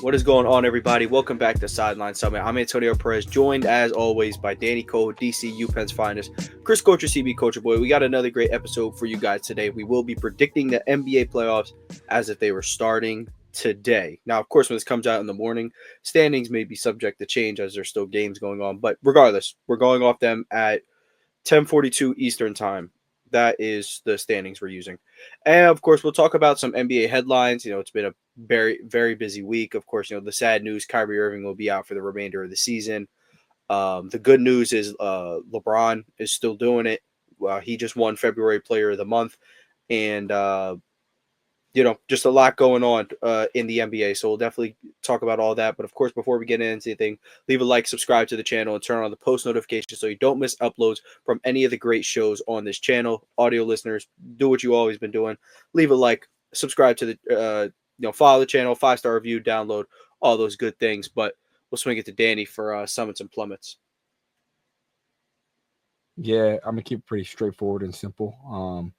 What is going on, everybody? Welcome back to Sideline Summit. I'm Antonio Perez, joined as always by Danny Cole, DC UPenn's finest, Chris Coulter, CB Culture Boy. We got another great episode for you guys today. We will be predicting the NBA playoffs as if they were starting today. Now, of course, when this comes out in the morning, standings may be subject to change as there's still games going on. But regardless, we're going off them at 10:42 Eastern time. That is the standings we're using. And, of course, we'll talk about some NBA headlines. It's been a very, very busy week. Of course, the sad news, Kyrie Irving will be out for the remainder of the season. The good news is LeBron is still doing it. He just won February Player of the Month. And, just a lot going on in the NBA. So we'll definitely talk about all that. But, of course, before we get into anything, leave a like, subscribe to the channel, and turn on the post notifications so you don't miss uploads from any of the great shows on this channel. Audio listeners, do what you've always been doing. Leave a like, subscribe to the follow the channel, 5-star review, download, all those good things. But we'll swing it to Danny for Summits and Plummets. Yeah, I'm going to keep it pretty straightforward and simple.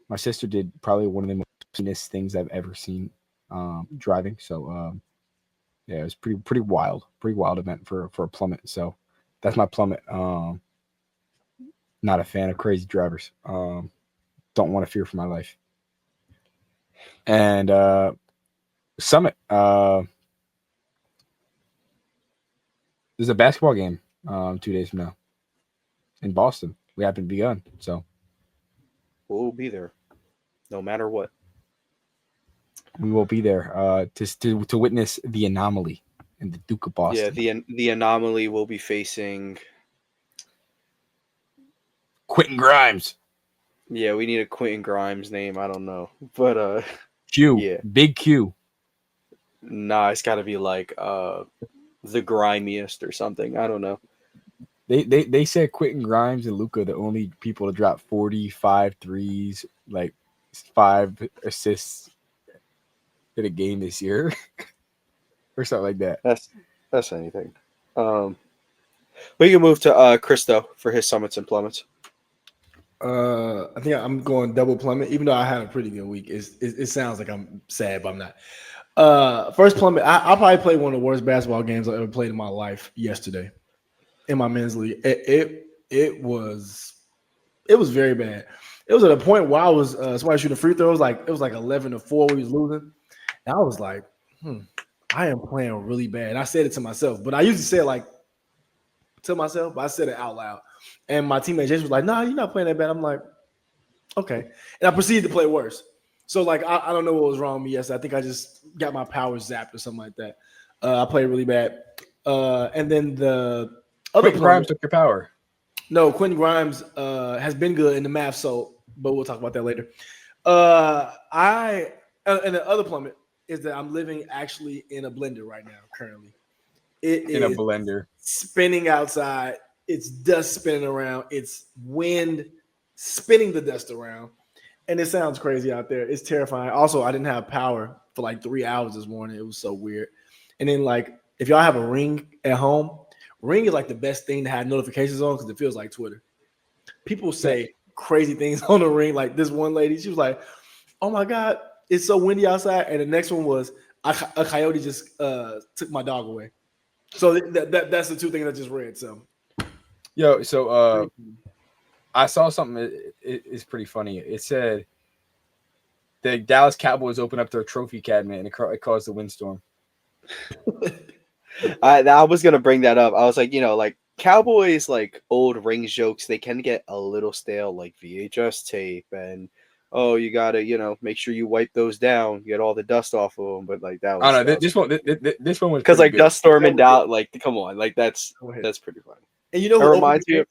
My sister did probably one of the most things I've ever seen driving. So, yeah, it was pretty wild event for a plummet. So that's my plummet. Not a fan of crazy drivers. Don't want to fear for my life. And Summit. There's a basketball game 2 days from now in Boston. We haven't begun, so we'll be there, no matter what. We will be there to witness the anomaly in the Duke of Boston. Yeah, the anomaly will be facing Quentin Grimes. Yeah, we need a Quentin Grimes name. I don't know, but Q. Yeah, Big Q. Nah, it's got to be like the grimiest or something. I don't know. They said Quentin Grimes and Luka the only people to drop 45 threes, like 5 assists in a game this year, or something like that. That's anything. We can move to Chris though for his Summits and Plummets. I think I'm going double plummet, even though I had a pretty good week. It sounds like I'm sad, but I'm not. First plummet, I'll probably play one of the worst basketball games I've ever played in my life yesterday in my men's league. It was very bad. It was at a point where I was somebody shooting free throws, it was like 11-4, we was losing. And I was like, I am playing really bad. And I said it to myself, but I usually say it to myself, but I said it out loud. And my teammate Jason was like, "Nah, you're not playing that bad." I'm like, "Okay." And I proceeded to play worse. So I don't know what was wrong with me yesterday. I think I just got my power zapped or something like that. I played really bad. And then the other Quentin Grimes took your power. No, Quentin Grimes has been good in the math, but we'll talk about that later. And the other plummet is that I'm living actually in a blender right now, currently. It in is a blender. Spinning outside. It's dust spinning around. It's wind spinning the dust around. And it sounds crazy out there. It's terrifying. Also, I didn't have power for 3 hours this morning. It was so weird. And then if y'all have a Ring at home, Ring is the best thing to have notifications on because it feels like Twitter. People say crazy things on the Ring. Like this one lady, she was like, "Oh my God, it's so windy outside." And the next one was a coyote just took my dog away. So that's the two things I just read. So, I saw something. It's pretty funny. It said the Dallas Cowboys opened up their trophy cabinet and it caused a windstorm. I was gonna bring that up. I was like, Cowboys old Rings jokes. They can get a little stale, like VHS tape and. Oh, you gotta, make sure you wipe those down, get all the dust off of them. But that was. Oh no, this one was because dust storming down. Come on, that's pretty funny. And you know who reminds me of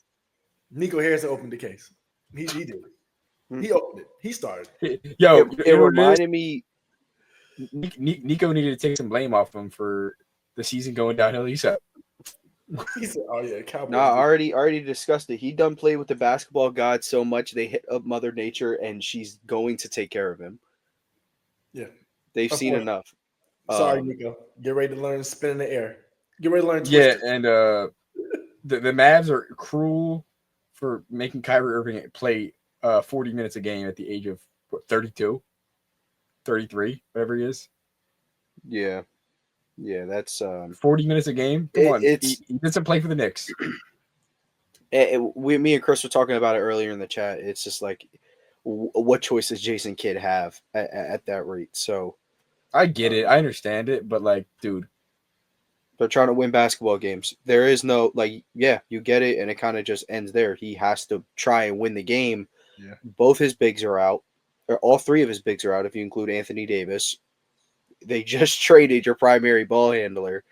Nico Harrison opened the case. He did it. He opened it. He started. It reminded me. Nico needed to take some blame off him for the season going downhill. He said, "Oh yeah, Cowboys." Nah, already discussed it. He done played with the basketball god so much they hit up Mother Nature, and she's going to take care of him. Yeah, they've seen enough. Sorry, Nico. Get ready to learn to spin in the air. Get ready to learn. Yeah, and the Mavs are cruel for making Kyrie Irving play 40 minutes a game at the age of 32. 33, whatever he is. Yeah, that's 40 minutes a game. Come on, it's he doesn't play for the Knicks. me and Chris were talking about it earlier in the chat. It's just like, what choice does Jason Kidd have at that rate? So I get it, I understand it, but like, dude, they're trying to win basketball games. There is no you get it, and it kind of just ends there. He has to try and win the game. Yeah. Both his bigs are out, or all three of his bigs are out if you include Anthony Davis. They just traded your primary ball handler.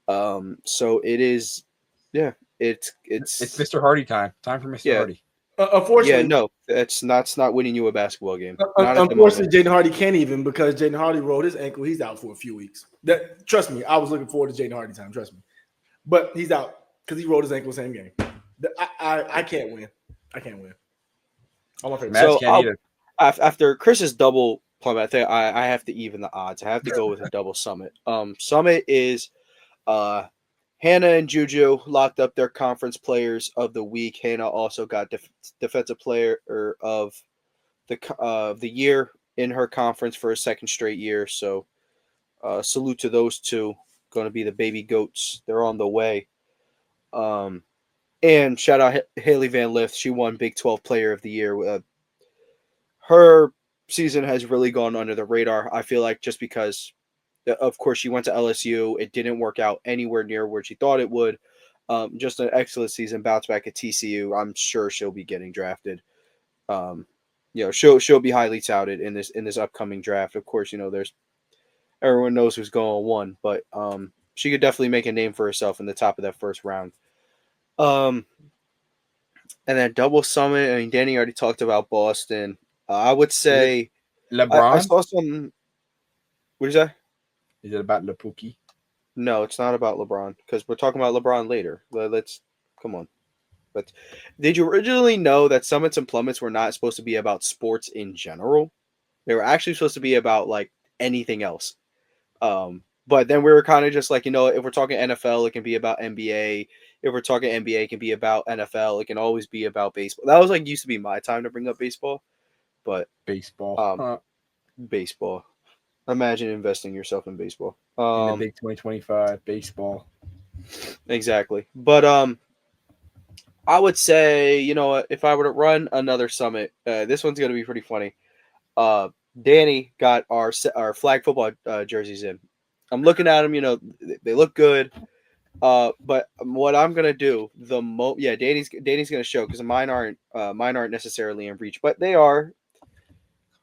So it is, it's Mr. Hardy time for Mr. Hardy. Unfortunately, no, it's not winning you a basketball game. Not at the unfortunately, moment. Jaden Hardy can't even because Jaden Hardy rolled his ankle. He's out for a few weeks. Trust me, I was looking forward to Jaden Hardy time. Trust me, but he's out because he rolled his ankle same game. I can't win. I can't win. I'm afraid. Mavs can't either. After Chris's double plummet, I think I have to even the odds. I have to go with a double Summit. Summit is Hannah and Juju locked up their conference players of the week. Hannah also got defensive player of the year in her conference for a second straight year. So salute to those two. Going to be the baby goats. They're on the way. And shout out Haley Van Lith. She won Big 12 Player of the Year. Her season has really gone under the radar. I feel like just because, of course, she went to LSU. It didn't work out anywhere near where she thought it would. Just an excellent season. Bounce back at TCU. I'm sure she'll be getting drafted. She'll be highly touted in this upcoming draft. Of course, there's everyone knows who's going one, but she could definitely make a name for herself in the top of that first round. And then double Summit. I mean, Danny already talked about Boston. I would say LeBron. I saw some. What is that? Is it about LePookie? No, it's not about LeBron because we're talking about LeBron later. Let's come on. But did you originally know that Summits and Plummets were not supposed to be about sports in general? They were actually supposed to be about like anything else. But then we were kind of just like, if we're talking NFL, it can be about NBA. If we're talking NBA, it can be about NFL. It can always be about baseball. That was used to be my time to bring up baseball. But baseball. Baseball. Imagine investing yourself in baseball. In the Big 2025 baseball. Exactly. But I would say, if I were to run another Summit, this one's going to be pretty funny. Danny got our flag football jerseys in. I'm looking at them, they look good. But what I'm gonna do Danny's gonna show because mine aren't necessarily in reach, but they are.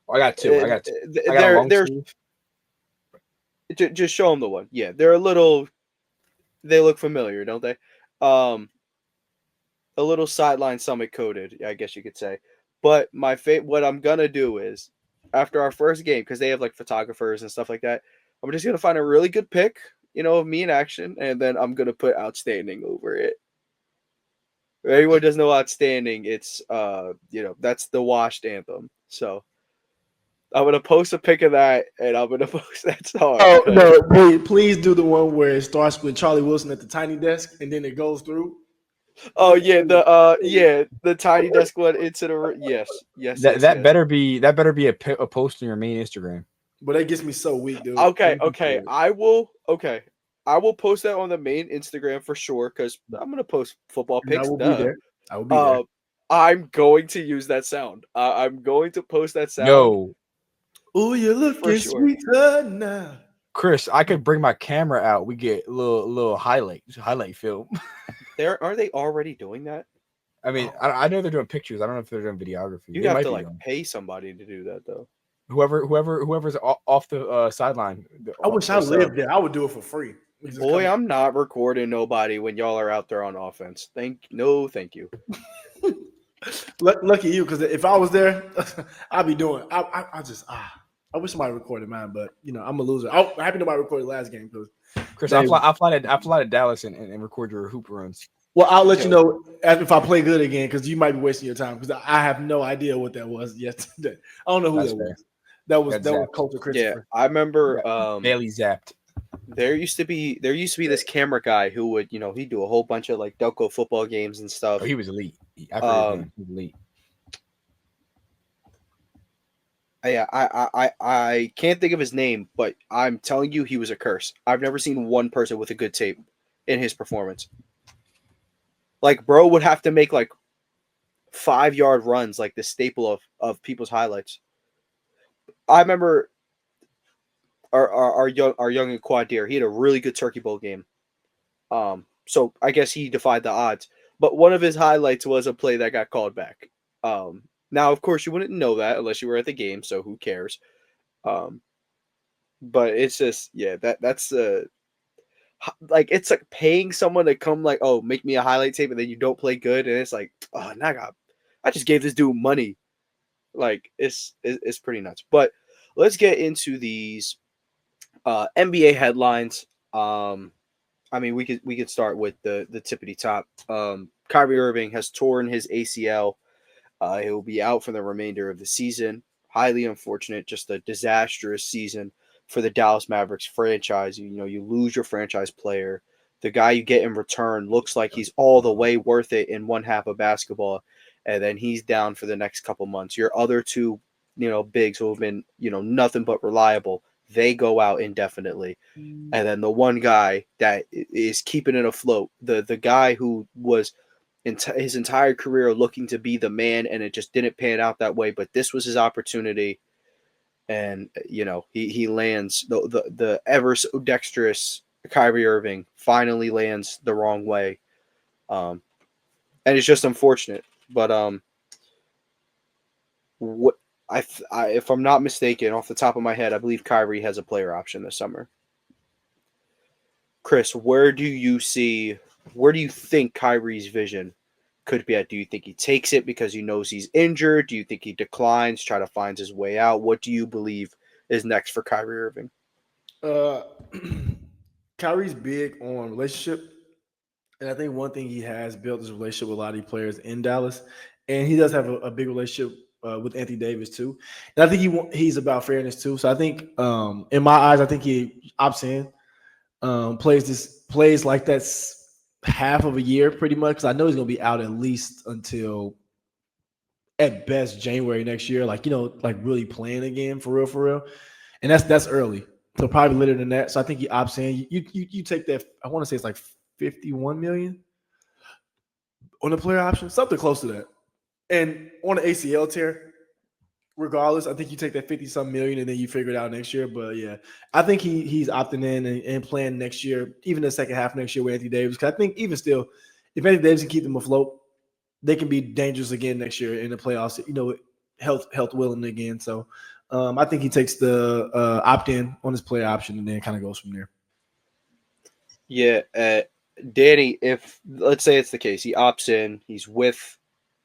I got two. I got a long sleeve. Just show them the one. Yeah, they're a little. They look familiar, don't they? A little Sideline Summit coded, I guess you could say. But what I'm gonna do is after our first game, because they have like photographers and stuff like that, I'm just gonna find a really good pic, of me in action, and then I'm gonna put outstanding over it. If anyone doesn't know outstanding, it's that's the washed anthem. So I'm gonna post a pic of that, and I'm gonna post that song. Oh no! Please do the one where it starts with Charlie Wilson at the tiny desk, and then it goes through. Oh yeah, the tiny desk one into the yes. That better be a post on your main Instagram. But that gets me so weak, dude. Okay. I will post that on the main Instagram for sure because I'm gonna post football pics. I will be there. I'm going to use that sound. I'm going to post that sound. Yo, oh, you're looking sweeter now. Chris, I could bring my camera out. We get a little highlight film. Are they already doing that? I mean, I know they're doing pictures. I don't know if they're doing videography. You have to pay somebody to do that though. Whoever's off the sideline. I wish I lived there. I would do it for free. Boy, I'm not recording nobody when y'all are out there on offense. Thank you. Lucky you, because if I was there, I'd be doing. I wish somebody recorded mine, but I'm a loser. I'm happy nobody recorded last game because Chris, I'll fly to Dallas and record your hoop runs. Well, I'll let you know if I play good again because you might be wasting your time because I have no idea what that was yesterday. I don't know who was. That was Coulter Christopher. Yeah, I remember Bailey zapped. There used to be this camera guy who would, he'd do a whole bunch of like Delco football games and stuff. Oh, he was elite. He was elite. I can't think of his name, but I'm telling you, he was a curse. I've never seen one person with a good tape in his performance. Like, bro would have to make like 5-yard runs, like the staple of people's highlights. I remember our young Quadir. He had a really good Turkey Bowl game. So I guess he defied the odds. But one of his highlights was a play that got called back. Now, of course, you wouldn't know that unless you were at the game, so who cares? Um, but it's just, yeah, that's like it's like paying someone to come like, oh, make me a highlight tape, and then you don't play good, and it's like, oh, now I just gave this dude money. Like it's pretty nuts. But let's get into these NBA headlines. I mean, we could start with the tippity top. Kyrie Irving has torn his ACL. He will be out for the remainder of the season. Highly unfortunate, just a disastrous season for the Dallas Mavericks franchise. You know, you lose your franchise player. The guy you get in return looks like he's all the way worth it in one half of basketball, and then he's down for the next couple months. Your other two, bigs who have been, nothing but reliable, they go out indefinitely. And then the one guy that is keeping it afloat, the guy who was his entire career looking to be the man, and it just didn't pan out that way. But this was his opportunity, and he lands the ever so dexterous Kyrie Irving finally lands the wrong way, and it's just unfortunate. But what if I'm not mistaken, off the top of my head, I believe Kyrie has a player option this summer. Chris, where do you think Kyrie's vision could be at? Do you think he takes it because he knows he's injured? Do you think he declines, try to find his way out? What do you believe is next for Kyrie Irving? Uh, Kyrie's big on relationship, and I think one thing he has built is a relationship with a lot of these players in Dallas, and he does have a big relationship with Anthony Davis too. And I think he's about fairness too. So I think, in my eyes, I think he opts in, plays like that's half of a year pretty much. Because I know he's going to be out at least until at best January next year. Like like really playing again for real, and that's early. So probably later than that. So I think he opts in. You take that. I want to say it's like 51 million on the player option, something close to that. And on the ACL tear, regardless, I think you take that 50-some million and then you figure it out next year. But yeah, I think he's opting in and playing next year, even the second half next year with Anthony Davis. Because I think even still, if Anthony Davis can keep them afloat, they can be dangerous again next year in the playoffs. Health willing again. So I think he takes the opt-in on his player option and then kind of goes from there. Yeah, Danny, if let's say it's the case, he opts in, he's with,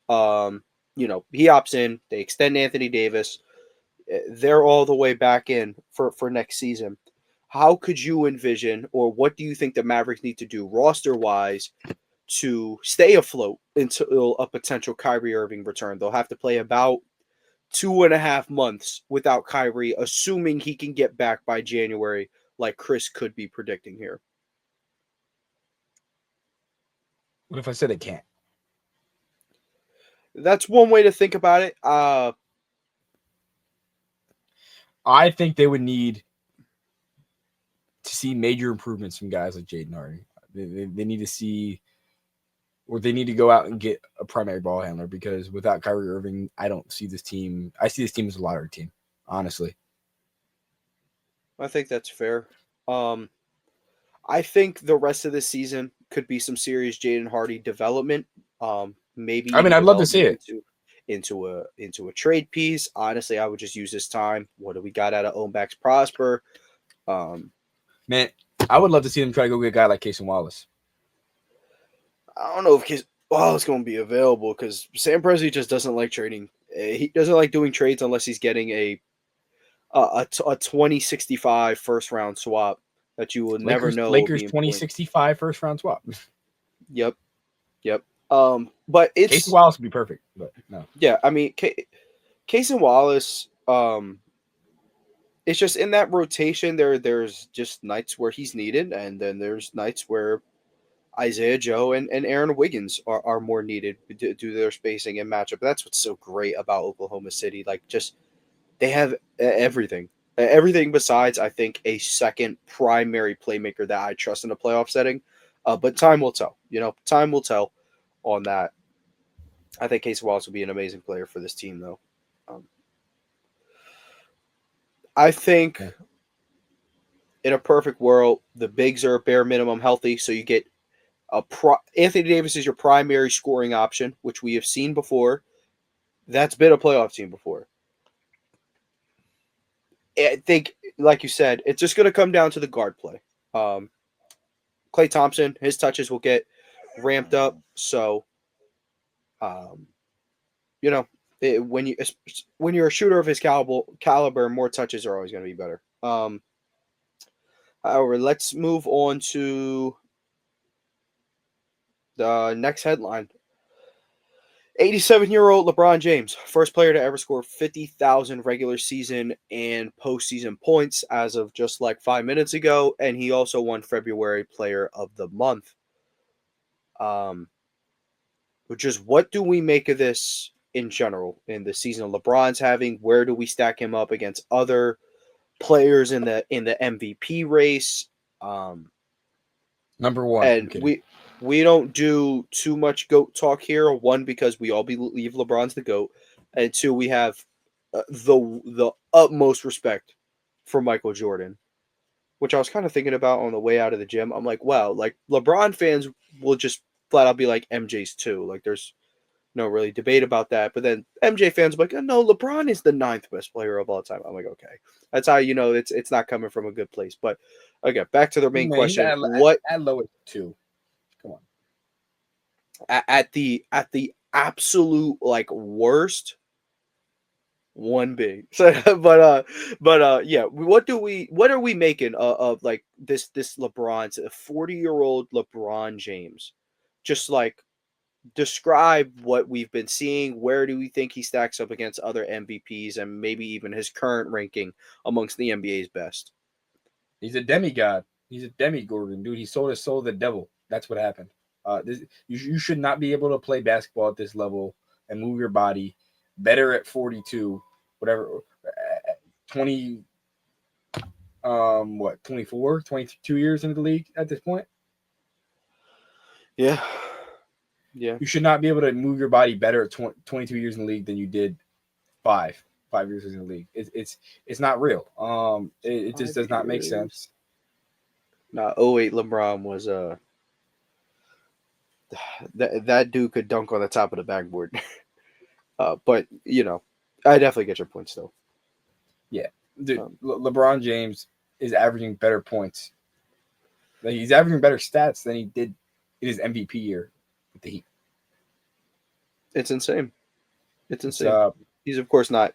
he opts in, they extend Anthony Davis, they're all the way back in for next season. How could you envision, or what do you think the Mavericks need to do roster-wise to stay afloat until a potential Kyrie Irving return? They'll have to play about 2.5 months without Kyrie, assuming he can get back by January, like Chris could be predicting here. What if I said it can't? That's one way to think about it. I think they would need to see major improvements from guys like Jaden Hardy. They need to see, or they need to go out and get a primary ball handler, because without Kyrie Irving, I don't see this team. I see this team as a lottery team, honestly. I think that's fair. I think the rest of the season could be some serious Jaden Hardy development. Maybe I mean, I'd love to see it into a trade piece. Honestly, I would just use this time. What do we got out of Omax Prosper? Man, I would love to see them try to go get a guy like Casey Wallace. I don't know if Casey Wallace going to be available, because Sam Presti just doesn't like trading. He doesn't like doing trades unless he's getting a 2065 first round swap that you will never know. Lakers 2065 first round swap. Yep. But it's Casey Wallace would be perfect, but no. Yeah, I mean, Casey Wallace. It's just in that rotation. There's just nights where he's needed, and then there's nights where Isaiah Joe and Aaron Wiggins are more needed due to their spacing and matchup. That's what's so great about Oklahoma City. Like, just They have everything. Everything besides, I think, a second primary playmaker that I trust in a playoff setting. But time will tell. Time will tell on that. I think Casey Wallace will be an amazing player for this team, though. I think in a perfect world, the bigs are bare minimum healthy, so you get Anthony Davis is your primary scoring option, which we have seen before. That's been a playoff team before. I think, like you said, it's just going to come down to the guard play. Klay Thompson, his touches will get ramped up. So, when you're a shooter of his caliber, more touches are always going to be better. However, let's move on to the next headline. 87-year-old LeBron James, first player to ever score 50,000 regular season and postseason points as of just like 5 minutes ago, and he also won February Player of the Month. Which is, what do we make of this in general in the season LeBron's having? Where do we stack him up against other players in the MVP race? Number one, and we don't do too much GOAT talk here. One, because we all believe LeBron's the GOAT, and two, we have the utmost respect for Michael Jordan, which I was kind of thinking about on the way out of the gym. I'm like, wow, like LeBron fans will just flat out be like, MJ's too. Like, there's no really debate about that. But then MJ fans are like, oh, no, LeBron is the 9th best player of all time. I'm like, okay, that's how you know it's not coming from a good place. But okay, back to the main question. At lowest 2? Come on. At the absolute like worst, 1B. So, but yeah, what are we making of like this LeBron's 40-year-old LeBron James? Just like, describe what we've been seeing. Where do we think he stacks up against other MVPs and maybe even his current ranking amongst the NBA's best? He's a demigod. He's a demigorgon, dude. He sold his soul to the devil. That's what happened. You should not be able to play basketball at this level and move your body better at 42, whatever, 20, 24, 22 years into the league at this point. Yeah. You should not be able to move your body better at 22 years in the league than you did 5 years in the league. It's not real. It just does not make sense. Nah, 08 LeBron was that dude could dunk on the top of the backboard. But I definitely get your point still. Yeah, dude, LeBron James is averaging better points. Like, he's averaging better stats than he did in his MVP year with the Heat. It's insane. He's of course not.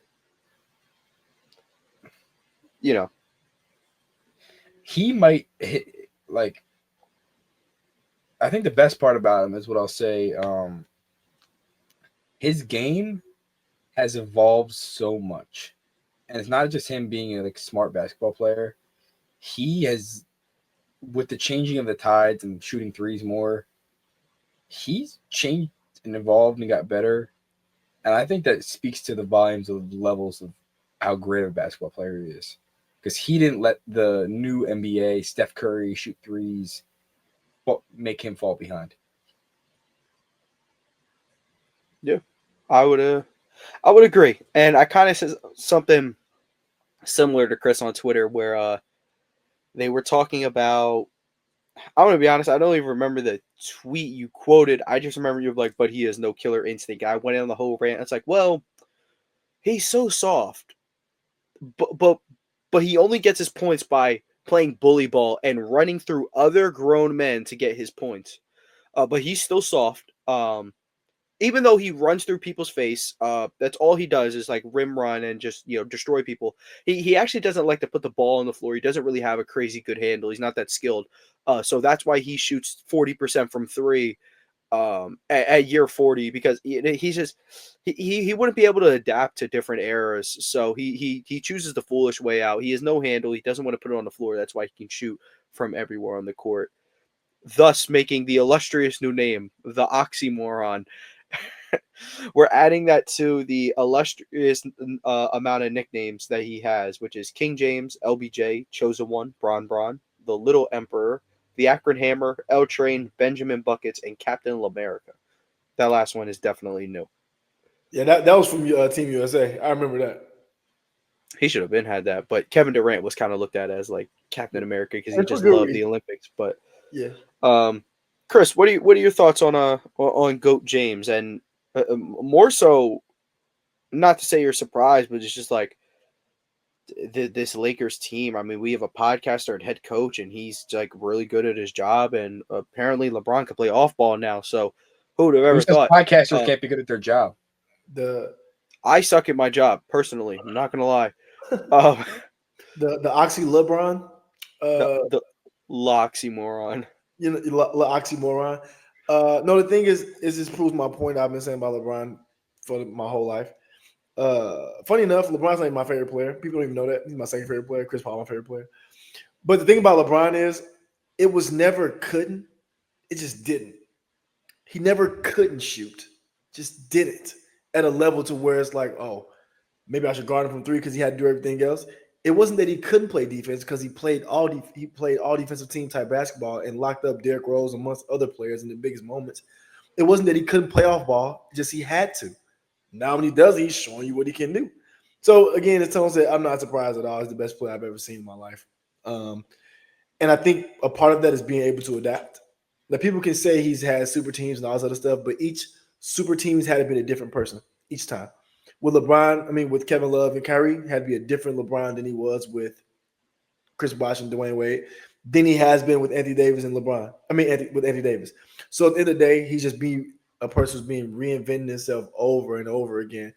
He might hit, like, I think the best part about him is what I'll say. His game has evolved so much, and it's not just him being a smart basketball player. He has, with the changing of the tides and shooting threes more, he's changed and evolved and got better. And I think that speaks to the volumes of the levels of how great of a basketball player he is, because he didn't let the new NBA Steph Curry shoot threes make him fall behind. Yeah, I would agree. And I kind of said something similar to Chris on Twitter where they were talking about, I'm going to be honest, I don't even remember the tweet you quoted. I just remember you were like, but he has no killer instinct. I went on the whole rant. It's like, well, he's so soft. But he only gets his points by playing bully ball and running through other grown men to get his points. But he's still soft. Even though he runs through people's face, that's all he does is like rim run and just destroy people. He actually doesn't like to put the ball on the floor. He doesn't really have a crazy good handle. He's not that skilled. So that's why he shoots 40% from 3 at year 40, because he's just he wouldn't be able to adapt to different eras. So he chooses the foolish way out. He has no handle. He doesn't want to put it on the floor. That's why he can shoot from everywhere on the court, thus making the illustrious new name, the oxymoron. we're adding that to the illustrious amount of nicknames that he has, which is King James, LBJ, Chosen One, Bron, the Little Emperor, the Akron Hammer, L Train, Benjamin Buckets, and Captain L'America. That last one is definitely new. Yeah, that was from Team USA. I remember that. He should have been had that, but Kevin Durant was kind of looked at as like Captain America because he That's just a good loved reason. the Olympics. But Yeah. Chris, what are your thoughts on GOAT James, and more so, not to say you're surprised, but it's just like this Lakers team. I mean, we have a podcaster and head coach, and he's like really good at his job, and apparently LeBron can play off ball now. So who would have ever Who says thought? podcasters can't be good at their job? I suck at my job personally. I'm not gonna lie. The Oxy LeBron, The oxymoron. you know, oxymoron. No, the thing is this proves my point I've been saying about LeBron for my whole life. Funny enough, LeBron's not my favorite player. People don't even know that. He's my second favorite player. Chris Paul, my favorite player. But the thing about LeBron is it was never couldn't. It just didn't. He never couldn't shoot. Just didn't at a level to where it's like, oh, maybe I should guard him from three because he had to do everything else. It wasn't that he couldn't play defense because he played all defensive team type basketball and locked up Derrick Rose amongst other players in the biggest moments. It wasn't that he couldn't play off ball, just he had to. Now when he does it, he's showing you what he can do. So again, as Tone said, I'm not surprised at all. He's the best player I've ever seen in my life. And I think a part of that is being able to adapt. Now people can say he's had super teams and all this other stuff, but each super team's had to be a different person each time. With LeBron, with Kevin Love and Kyrie, had to be a different LeBron than he was with Chris Bosh and Dwayne Wade, than he has been with Anthony Davis and LeBron. With Anthony Davis. So at the end of the day, he's just being a person who's being reinventing himself over and over again.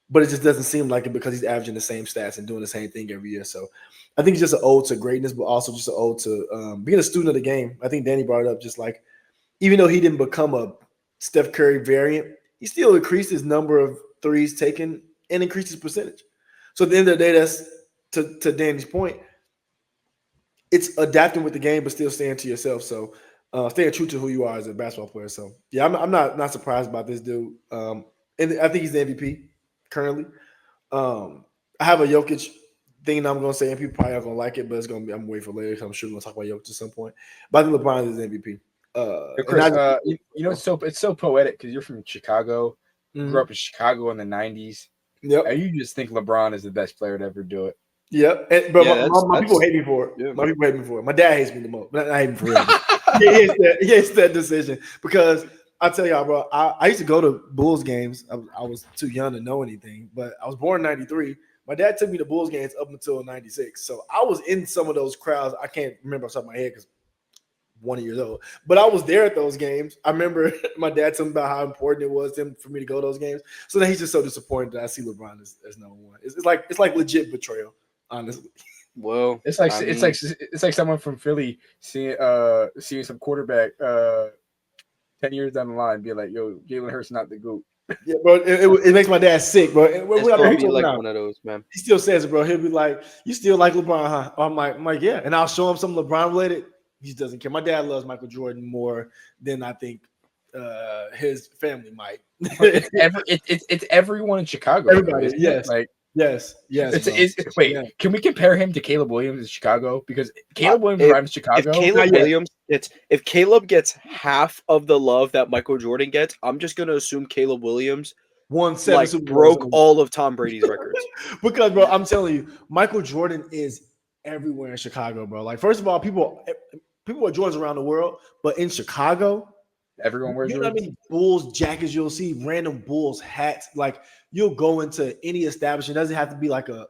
But it just doesn't seem like it because he's averaging the same stats and doing the same thing every year. So I think it's just an ode to greatness, but also just an ode to being a student of the game. I think Danny brought it up just like, even though he didn't become a Steph Curry variant, he still increased his number of threes taken and increased his percentage. So at the end of the day, that's to Danny's point, it's adapting with the game, but still staying to yourself. So staying true to who you are as a basketball player. So yeah, I'm not surprised about this dude. And I think he's the MVP currently. I have a Jokic thing that I'm gonna say, and people probably aren't gonna like it, but it's gonna be, I'm waiting for later. I'm sure we're gonna talk about Jokic at some point. But I think LeBron is the MVP. Chris, it's so poetic because you're from Chicago, grew up in Chicago in the 90s. Yep. And you just think LeBron is the best player to ever do it. Yep. My people hate me for it. Yeah, my people hate me for it. My dad hates me the most, but I hate him for it. He hates that decision because I tell y'all, bro, I used to go to Bulls games. I was too young to know anything, but I was born in 93. My dad took me to Bulls games up until 96. So I was in some of those crowds. I can't remember off the top of my head because 1 year old, but I was there at those games. I remember my dad telling me about how important it was for me to go to those games. So then he's just so disappointed that I see LeBron as number one. It's like legit betrayal, honestly. Well, it's like someone from Philly seeing some quarterback 10 years down the line be like, "Yo, Jalen Hurts not the GOAT." Yeah, bro, it makes my dad sick, bro. It's gonna be like one of those, man. He still says it, bro. He'll be like, "You still like LeBron, huh?" I'm like, yeah. And I'll show him some LeBron related. He doesn't care. My dad loves Michael Jordan more than I think his family might. it's everyone in Chicago. Everybody, yes. Yes. Can we compare him to Caleb Williams in Chicago? Because Caleb Williams arrived in Chicago. If Caleb gets half of the love that Michael Jordan gets, I'm just gonna assume Caleb Williams broke all of Tom Brady's records. Because, bro, I'm telling you, Michael Jordan is everywhere in Chicago, bro. Like, first of all, people wear Jordans around the world, but in Chicago, everyone wears Jordans. You know how many Bulls jackets you'll see, random Bulls hats. Like, you'll go into any establishment. It doesn't have to be like a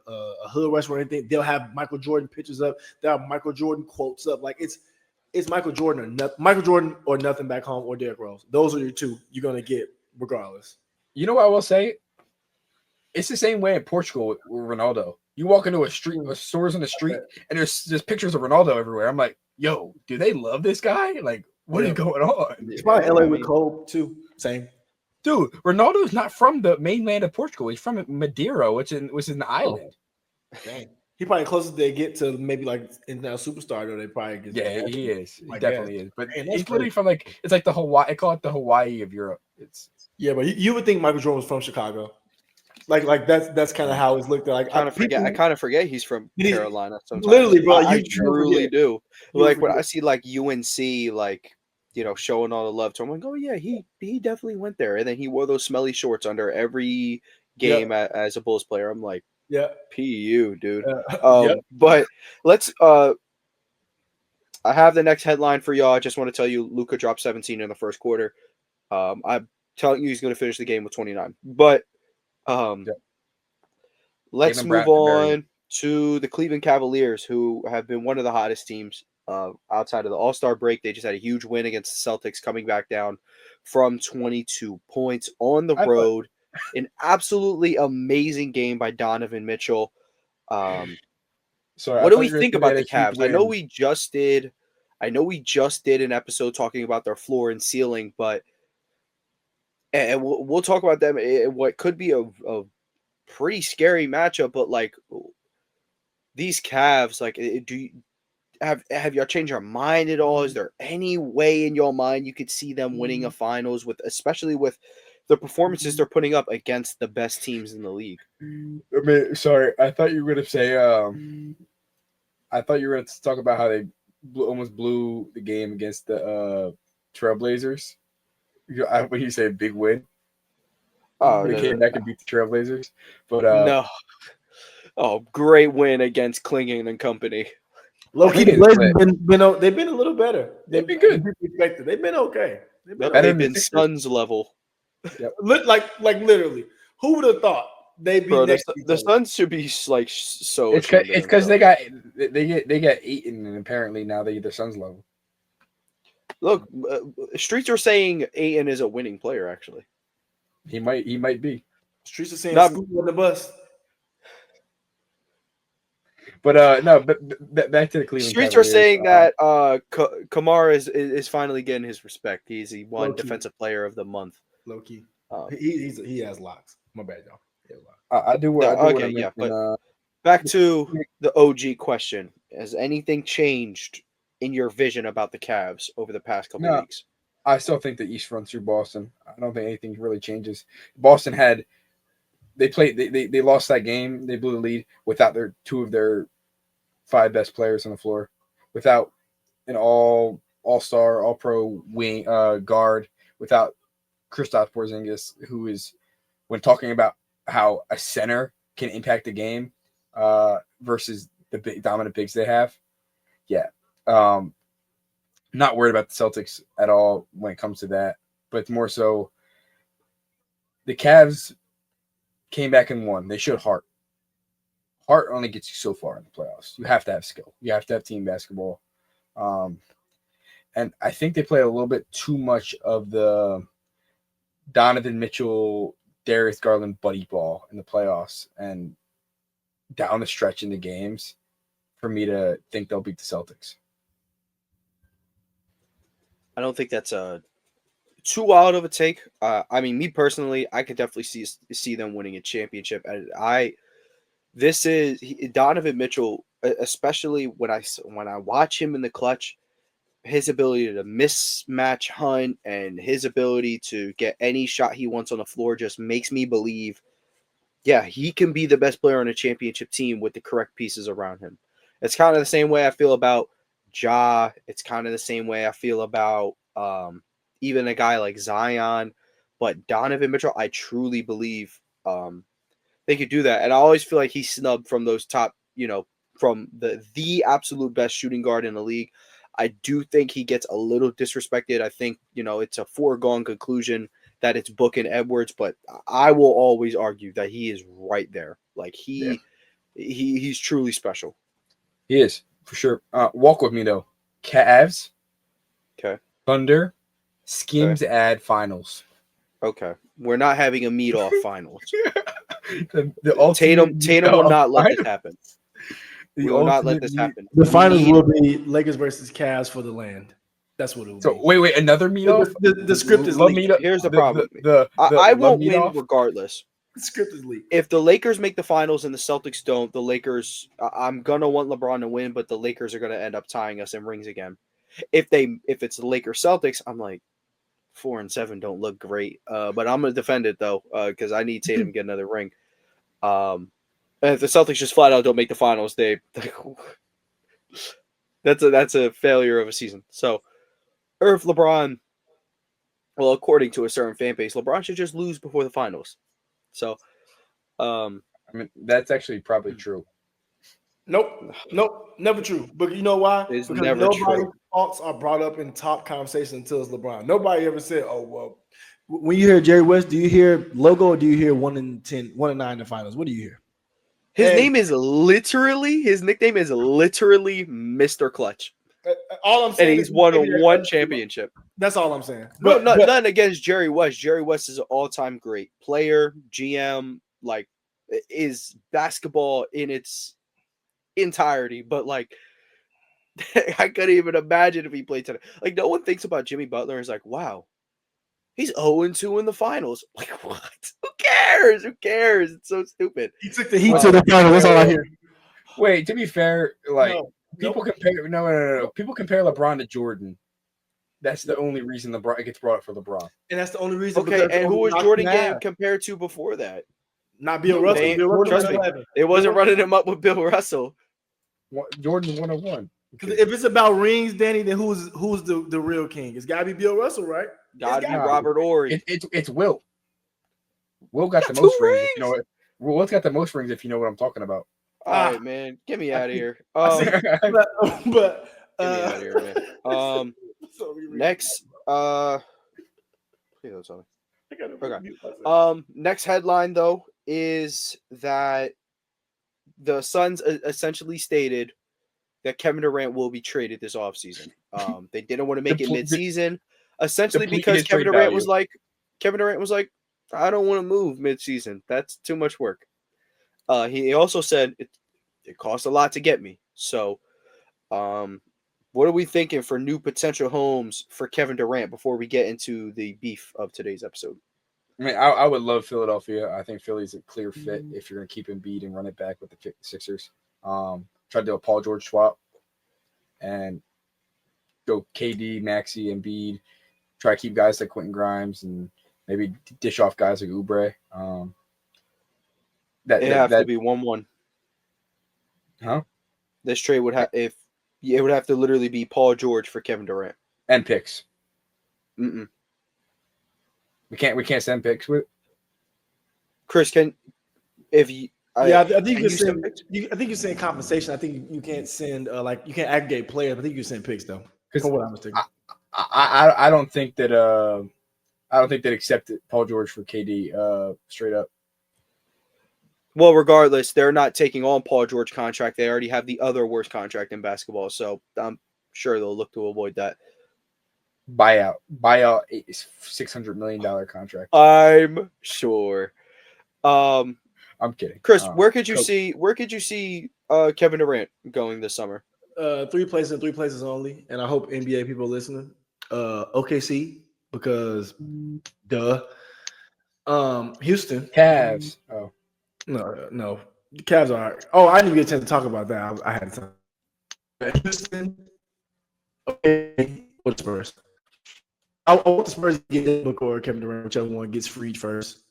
hood restaurant or anything. They'll have Michael Jordan pictures up. They'll have Michael Jordan quotes up. Like, it's Michael Jordan or nothing. Michael Jordan or nothing back home, or Derrick Rose. Those are your two you're gonna get regardless. You know what I will say? It's the same way in Portugal with Ronaldo. You walk into stores in the street, and there's pictures of Ronaldo everywhere. I'm like, yo, do they love this guy? Like, what is going on? It's probably LA with Cole too. Same. Dude, Ronaldo is not from the mainland of Portugal. He's from Madeira, which is an island. Dang. He probably closest they get to maybe like international superstar, though. They probably get. Yeah, he is. He definitely is. But he's literally from it's like the Hawaii. I call it the Hawaii of Europe. It's Yeah, but you would think Michael Jordan was from Chicago. Like that's kind of how it's looked at. Like I kind of forget he's from Carolina sometimes. Literally, bro. I truly do. Like when I forget. see like UNC, like showing all the love to him, I'm like, oh yeah, he definitely went there, and then he wore those smelly shorts under every game as a Bulls player. I'm like, yeah, PU, dude. yep. But let's. I have the next headline for y'all. I just want to tell you, Luka dropped 17 in the first quarter. I'm telling you, he's going to finish the game with 29. But let's move on to the Cleveland Cavaliers, who have been one of the hottest teams outside of the All-Star break. They just had a huge win against the Celtics, coming back down from 22 points on the road. An absolutely amazing game by Donovan Mitchell. What do we think about the Cavs? I know we just did an episode talking about their floor and ceiling, but and we'll talk about them. What could be a pretty scary matchup, but like these Cavs, like, do you have y'all changed your mind at all? Is there any way in your mind you could see them winning a finals, especially with the performances they're putting up against the best teams in the league? I mean, sorry, I thought you were going to say. I thought you were going to talk about how they almost blew the game against the Trailblazers. When you say big win, they came back and beat the Trailblazers. But no, great win against Klingon and company. Low-key, the Blazers they've been a little better. They've been good. They've been okay. They've been Suns level. Yep. Like literally, who would have thought they'd be next? The Suns should be like so. It's because they get Ayton, and apparently now they're the Suns level. Look, streets are saying Ayton is a winning player. Actually, he might be. Streets are saying Scoot on the bus. But no, but back to the Cleveland. Streets are saying that Kamara is finally getting his respect. He won Defensive Player of the Month. Low key, he has locks. My bad, y'all. I do. But back to the OG question: has anything changed in your vision about the Cavs over the past couple of weeks? I still think the East runs through Boston. I don't think anything really changes. Boston they lost that game. They blew the lead without two of their 5 best players on the floor, without an all-star, all-pro wing guard, without Kristaps Porzingis, who is, when talking about how a center can impact the game versus the big dominant bigs they have. Yeah. Not worried about the Celtics at all when it comes to that, but more so the Cavs came back and won. They showed heart. Heart only gets you so far in the playoffs. You have to have skill. You have to have team basketball. And I think they play a little bit too much of the Donovan Mitchell, Darius Garland buddy ball in the playoffs and down the stretch in the games for me to think they'll beat the Celtics. I don't think that's too wild of a take. I mean, me personally, I could definitely see them winning a championship. This is Donovan Mitchell, especially when I watch him in the clutch, his ability to mismatch hunt and his ability to get any shot he wants on the floor just makes me believe, yeah, he can be the best player on a championship team with the correct pieces around him. It's kind of the same way I feel about Ja. It's kind of the same way I feel about even a guy like Zion. But Donovan Mitchell, I truly believe they could do that. And I always feel like he's snubbed from those top, from the absolute best shooting guard in the league. I do think he gets a little disrespected. I think, it's a foregone conclusion that it's Book and Edwards, but I will always argue that he is right there. Like he's truly special. He is, for sure. Walk with me, though. Cavs. Okay. Thunder. Schemes add finals. Okay. We're not having a meet-off finals. the Tatum will not let this happen. We will not let this happen. The finals will be Lakers versus Cavs for the land. That's what it will be. Wait, another meet-off? The script is leaked. Here's the problem. I won't win regardless. The script is leaked. If the Lakers make the finals and the Celtics don't, the Lakers, I'm going to want LeBron to win, but the Lakers are going to end up tying us in rings again. If it's the Lakers Celtics, I'm like, 4-7 don't look great. But I'm gonna defend it though, because I need Tatum to get another ring. And if the Celtics just flat out don't make the finals, that's a failure of a season. So, or if LeBron, well, according to a certain fan base, LeBron should just lose before the finals. So, I mean, that's actually probably true. Nope, never true. But you know why? It's Because never nobody's true. thoughts are brought up in top conversation until it's LeBron. Nobody ever said, "Oh well." When you hear Jerry West, do you hear logo or do you hear 1-10, 1-9 in the finals? What do you hear? His nickname is literally Mr. Clutch. All I'm saying, and he's won one championship. That's all I'm saying. But nothing against Jerry West. Jerry West is an all-time great player, GM, like is basketball in its entirety. But like, I couldn't even imagine if he played tonight. Like, no one thinks about Jimmy Butler and is like, wow, he's 0-2 in the finals. Like, what? Who cares? Who cares? It's so stupid. He took the Heat to the finals. That's all I hear. Wait, to be fair, like people compare. No. People compare LeBron to Jordan. That's the only reason it gets brought up for LeBron. And that's the only reason. Okay, and who was Jordan getting compared to before that? Not Bill Russell. Trust me, it wasn't running him up with Bill Russell. Jordan 101. If it's about rings, Danny, then who's the real king? It's got to be Bill Russell, right? Got to be Robert Ory. It's Will. Will got the most rings. You know what? Will's got the most rings. If you know what I'm talking about. All right, man, get me out of here. Get me out of here, man. Next, okay. Next headline though is that the Suns essentially stated that Kevin Durant will be traded this offseason. They didn't want to make it midseason, essentially because Kevin Durant was like, I don't want to move midseason. That's too much work. He also said it costs a lot to get me. So, what are we thinking for new potential homes for Kevin Durant before we get into the beef of today's episode? I mean, I would love Philadelphia. I think Philly's a clear fit if you're going to keep Embiid and run it back with the Sixers. Try to do a Paul George swap and go KD, Maxey, Embiid. Try to keep guys like Quentin Grimes and maybe dish off guys like Oubre. That have to be 1-1. Huh? This trade would have it would have to literally be Paul George for Kevin Durant and picks. We can't send picks with Chris. I think you can send. I think you're saying compensation. I think you can't send you can't aggregate players. I think you send picks though. From what I'm mistaken. I don't think that they accepted Paul George for KD straight up. Well, regardless, they're not taking on Paul George contract. They already have the other worst contract in basketball, so I'm sure they'll look to avoid that. Buyout is $600 million contract. I'm sure. I'm kidding. Chris, where could you see Kevin Durant going this summer? 3 places and 3 places only, and I hope NBA people are listening. OKC because duh. Houston. Cavs. Oh. No. The Cavs are. Oh, I didn't get a chance to talk about that. I had time. Houston. Okay. What's first? I want the Spurs to get Book or Kevin Durant, whichever one gets freed first.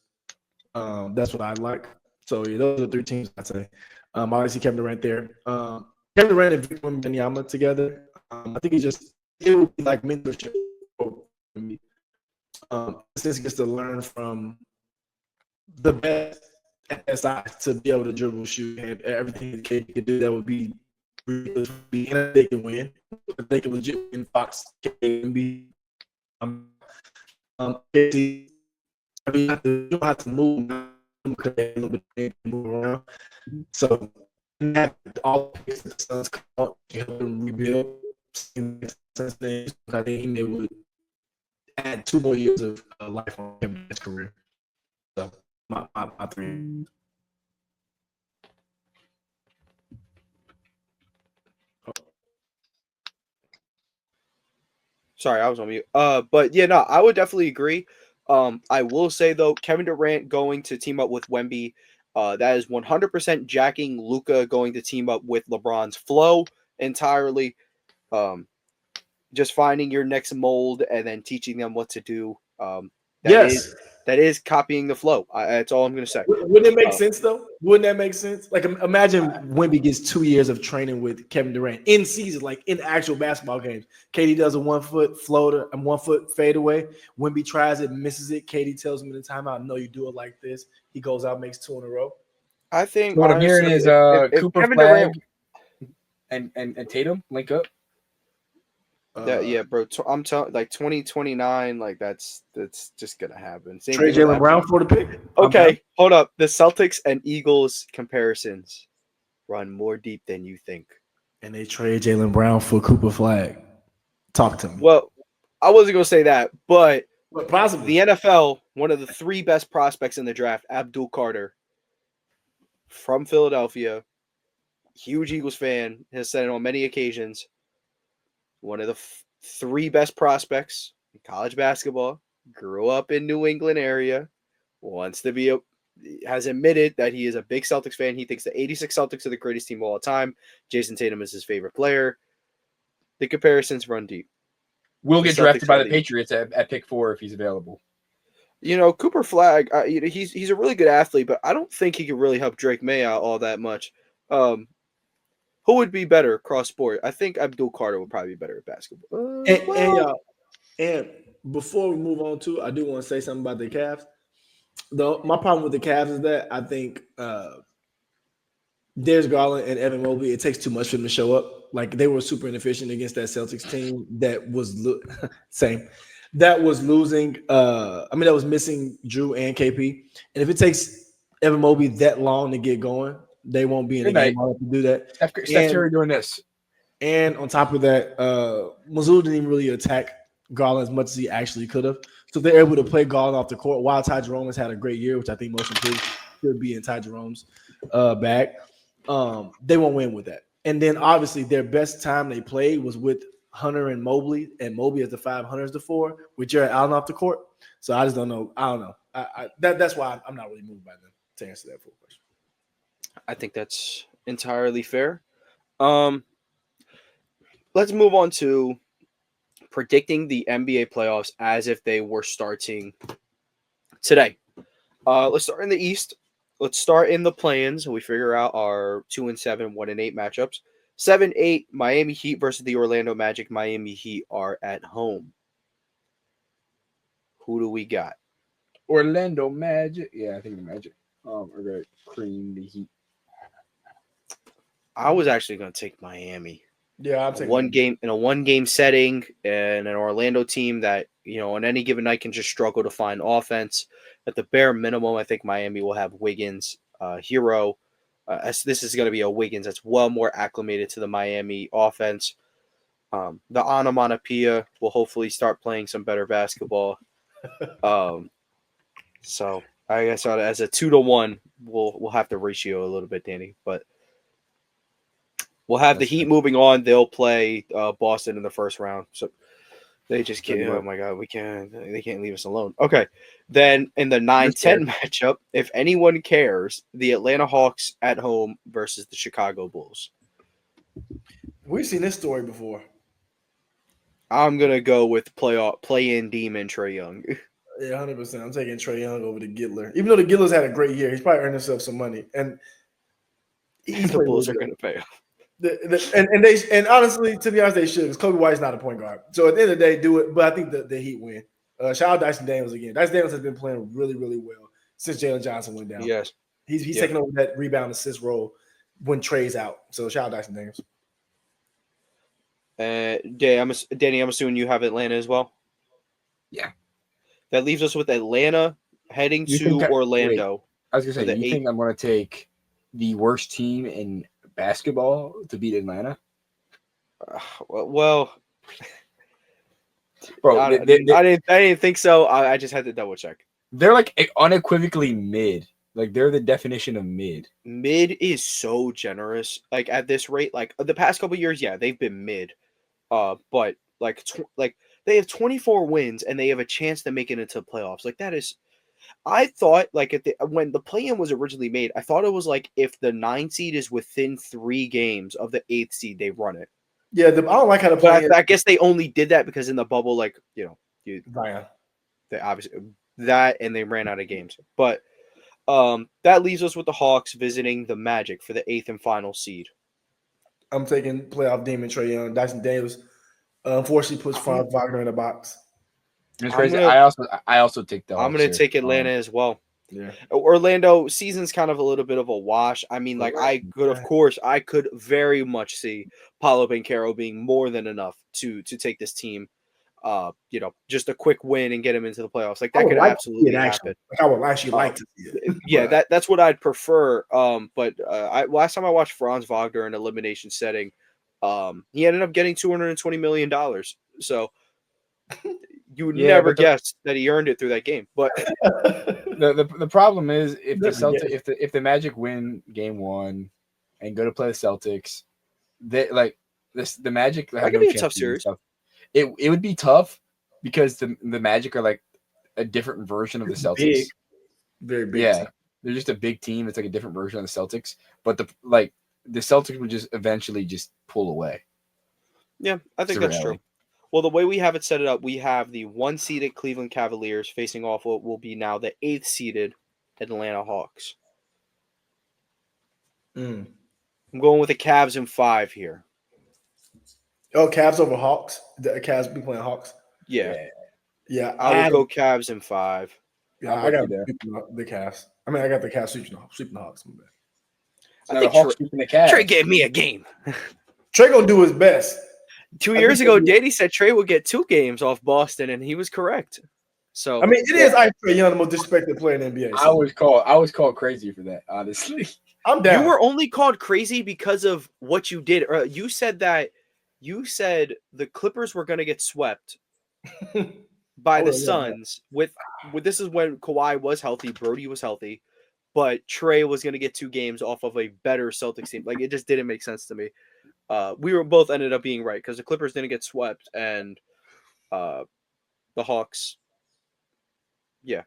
That's what I like. So yeah, those are 3 teams I'd say. I like to see Kevin Durant there. Kevin Durant and Victor Wembanyama together. I think it would be like mentorship for me. Since he gets to learn from the best at that size to be able to dribble, shoot, and everything he can do, that would be really good. And they can win. They can legit win. Fox can be. You don't have to move because they a little bit move around. So all the Suns come out to help them rebuild. I think they would add 2 more years of life on his career. So my 3. Sorry, I was on mute. But yeah, no, I would definitely agree. I will say though, Kevin Durant going to team up with Wemby, that is 100% jacking Luka going to team up with LeBron's flow entirely. just finding your next mold and then teaching them what to do. Yes. That is copying the flow. That's all I'm going to say. Wouldn't it make sense though? Wouldn't that make sense? Like imagine Wemby gets 2 years of training with Kevin Durant in season, like in actual basketball games. KD does a 1 foot floater and 1 foot fadeaway. Wemby tries it, misses it. KD tells him in the timeout, "No, you do it like this." He goes out, makes 2 in a row. I think So what I'm hearing honestly, is if Cooper Kevin Flag Durant, and Tatum link up. yeah, bro. I'm telling, like 2029, like that's just gonna happen. Same Trade thing with Jalen Brown for the pick. Okay, hold up. The Celtics and Eagles comparisons run more deep than you think. And they trade Jalen Brown for Cooper Flag. Talk to me. Well, I wasn't gonna say that, but possibly the NFL, one of the 3 best prospects in the draft, Abdul Carter from Philadelphia, huge Eagles fan, has said it on many occasions. One of the 3 best prospects in college basketball, grew up in New England area, wants to be has admitted that he is a big Celtics fan. He thinks the 86 Celtics are the greatest team of all time. Jason Tatum is his favorite player. The comparisons run deep. Will get drafted by the Patriots at pick 4 if he's available. Cooper Flag, he's a really good athlete, but I don't think he could really help Drake May out all that much. Who would be better cross sport? I think Abdul Carter would probably be better at basketball. And before we move on to, I do want to say something about the Cavs. My problem with the Cavs is that I think Darius Garland and Evan Mobley, it takes too much for them to show up. Like they were super inefficient against that Celtics team that was that was losing. That was missing Drew and KP. And if it takes Evan Mobley that long to get going, they won't be in the game to do that. Steph Curry doing this. And on top of that, Mazzulla didn't even really attack Garland as much as he actually could have. So they're able to play Garland off the court while Ty Jerome has had a great year, which I think most improved should be in Ty Jerome's bag. They won't win with that. And then obviously their best time they played was with Hunter and Mobley as the 5, Hunter's the 4, with Jared Allen off the court. So I just don't know. I don't know. That's why I'm not really moved by them to answer that full question. I think that's entirely fair. Let's move on to predicting the NBA playoffs as if they were starting today. Let's start in the East. Let's start in the play-ins. We figure out our 2-7, 1-8 matchups. 7-8, Miami Heat versus the Orlando Magic. Miami Heat are at home. Who do we got? Orlando Magic. Yeah, I think the Magic are going to cream the Heat. I was actually going to take Miami. Yeah, I'm taking in a one-game setting, and an Orlando team that on any given night can just struggle to find offense. At the bare minimum, I think Miami will have Wiggins, Hero. This is going to be a Wiggins that's well more acclimated to the Miami offense. The onomatopoeia will hopefully start playing some better basketball. So I guess as a 2-1, we'll have to ratio a little bit, Danny, but. We'll have the Heat moving on. They'll play Boston in the first round. So they just can't. Oh my God, they can't leave us alone. Okay, then in the 9-10 matchup, if anyone cares, the Atlanta Hawks at home versus the Chicago Bulls. We've seen this story before. I'm gonna go with play-in demon Trae Young. Yeah, 100%. I'm taking Trae Young over the Giddler. Even though the Giddler's had a great year, he's probably earned himself some money, and the Bulls are gonna pay him. And honestly, to be honest, they should, because Kobe White's not a point guard. So at the end of the day, do it. But I think the Heat win. Shout out Dyson Daniels again. Dyson Daniels has been playing really, really well since Jalen Johnson went down. Yes, he's taking over that rebound assist role when Trae's out. So shout out Dyson Daniels. Danny, I'm assuming you have Atlanta as well. Yeah, that leaves us with Atlanta heading to Orlando. I was gonna say, you think I'm gonna take the worst team in basketball to beat Atlanta? Well, bro, I didn't think so. I just had to double check. They're like unequivocally mid. Like they're the definition of mid. Mid is so generous. Like at this rate, like the past couple of years, yeah, they've been mid. But like they have 24 wins and they have a chance to make it into playoffs. Like that is. I thought like when the play-in was originally made, I thought it was like if the 9 seed is within 3 games of the 8th seed, they run it. Yeah, I don't like how they're But playing. I guess they only did that because in the bubble, like Zion. they obviously that and they ran out of games. But that leaves us with the Hawks visiting the Magic for the 8th and final seed. I'm taking playoff demon Trae Young. Dyson Daniels unfortunately puts Franz Wagner in the box. It's crazy. I also take the I'm Hawks gonna here. take Atlanta as well. Yeah. Orlando season's kind of a little bit of a wash. I mean, like I could very much see Paolo Banchero being more than enough to take this team. Just a quick win and get him into the playoffs. Like that could absolutely happen. I would actually like to see it. Yeah, that's what I'd prefer. But last time I watched Franz Wagner in elimination setting, he ended up getting $220 million. So you would never guess that he earned it through that game. But the problem is if the Magic win game 1 and go to play the Celtics, the Magic have no be a chance tough series. It would be tough because the Magic are like a different version of the Celtics. Big, very big. Yeah, team. They're just a big team. It's like a different version of the Celtics. But the Celtics would just eventually just pull away. Yeah, I think that's true. Well, the way we have it set it up, we have the 1-seeded Cleveland Cavaliers facing off what will be now the 8th-seeded Atlanta Hawks. I'm going with the Cavs in 5 here. Oh, Cavs over Hawks. The Cavs be playing Hawks. Yeah. I would go Cavs in 5. Yeah, I got the Cavs. I mean, I got the Cavs sweeping the Hawks. I think the Hawks sweeping the Cavs. Trey gave me a game. Trey gonna do his best. 2 years ago, Danny said Trey would get 2 games off Boston, and he was correct. So I mean, it is Trey Young, the most disrespected player in the NBA. So. I was called crazy for that. Honestly, I'm down. You were only called crazy because of what you did. You said the Clippers were going to get swept by the Suns. With this is when Kawhi was healthy, Brody was healthy, but Trey was going to get 2 games off of a better Celtics team. Like it just didn't make sense to me. We were both ended up being right because the Clippers didn't get swept and the Hawks. Yeah,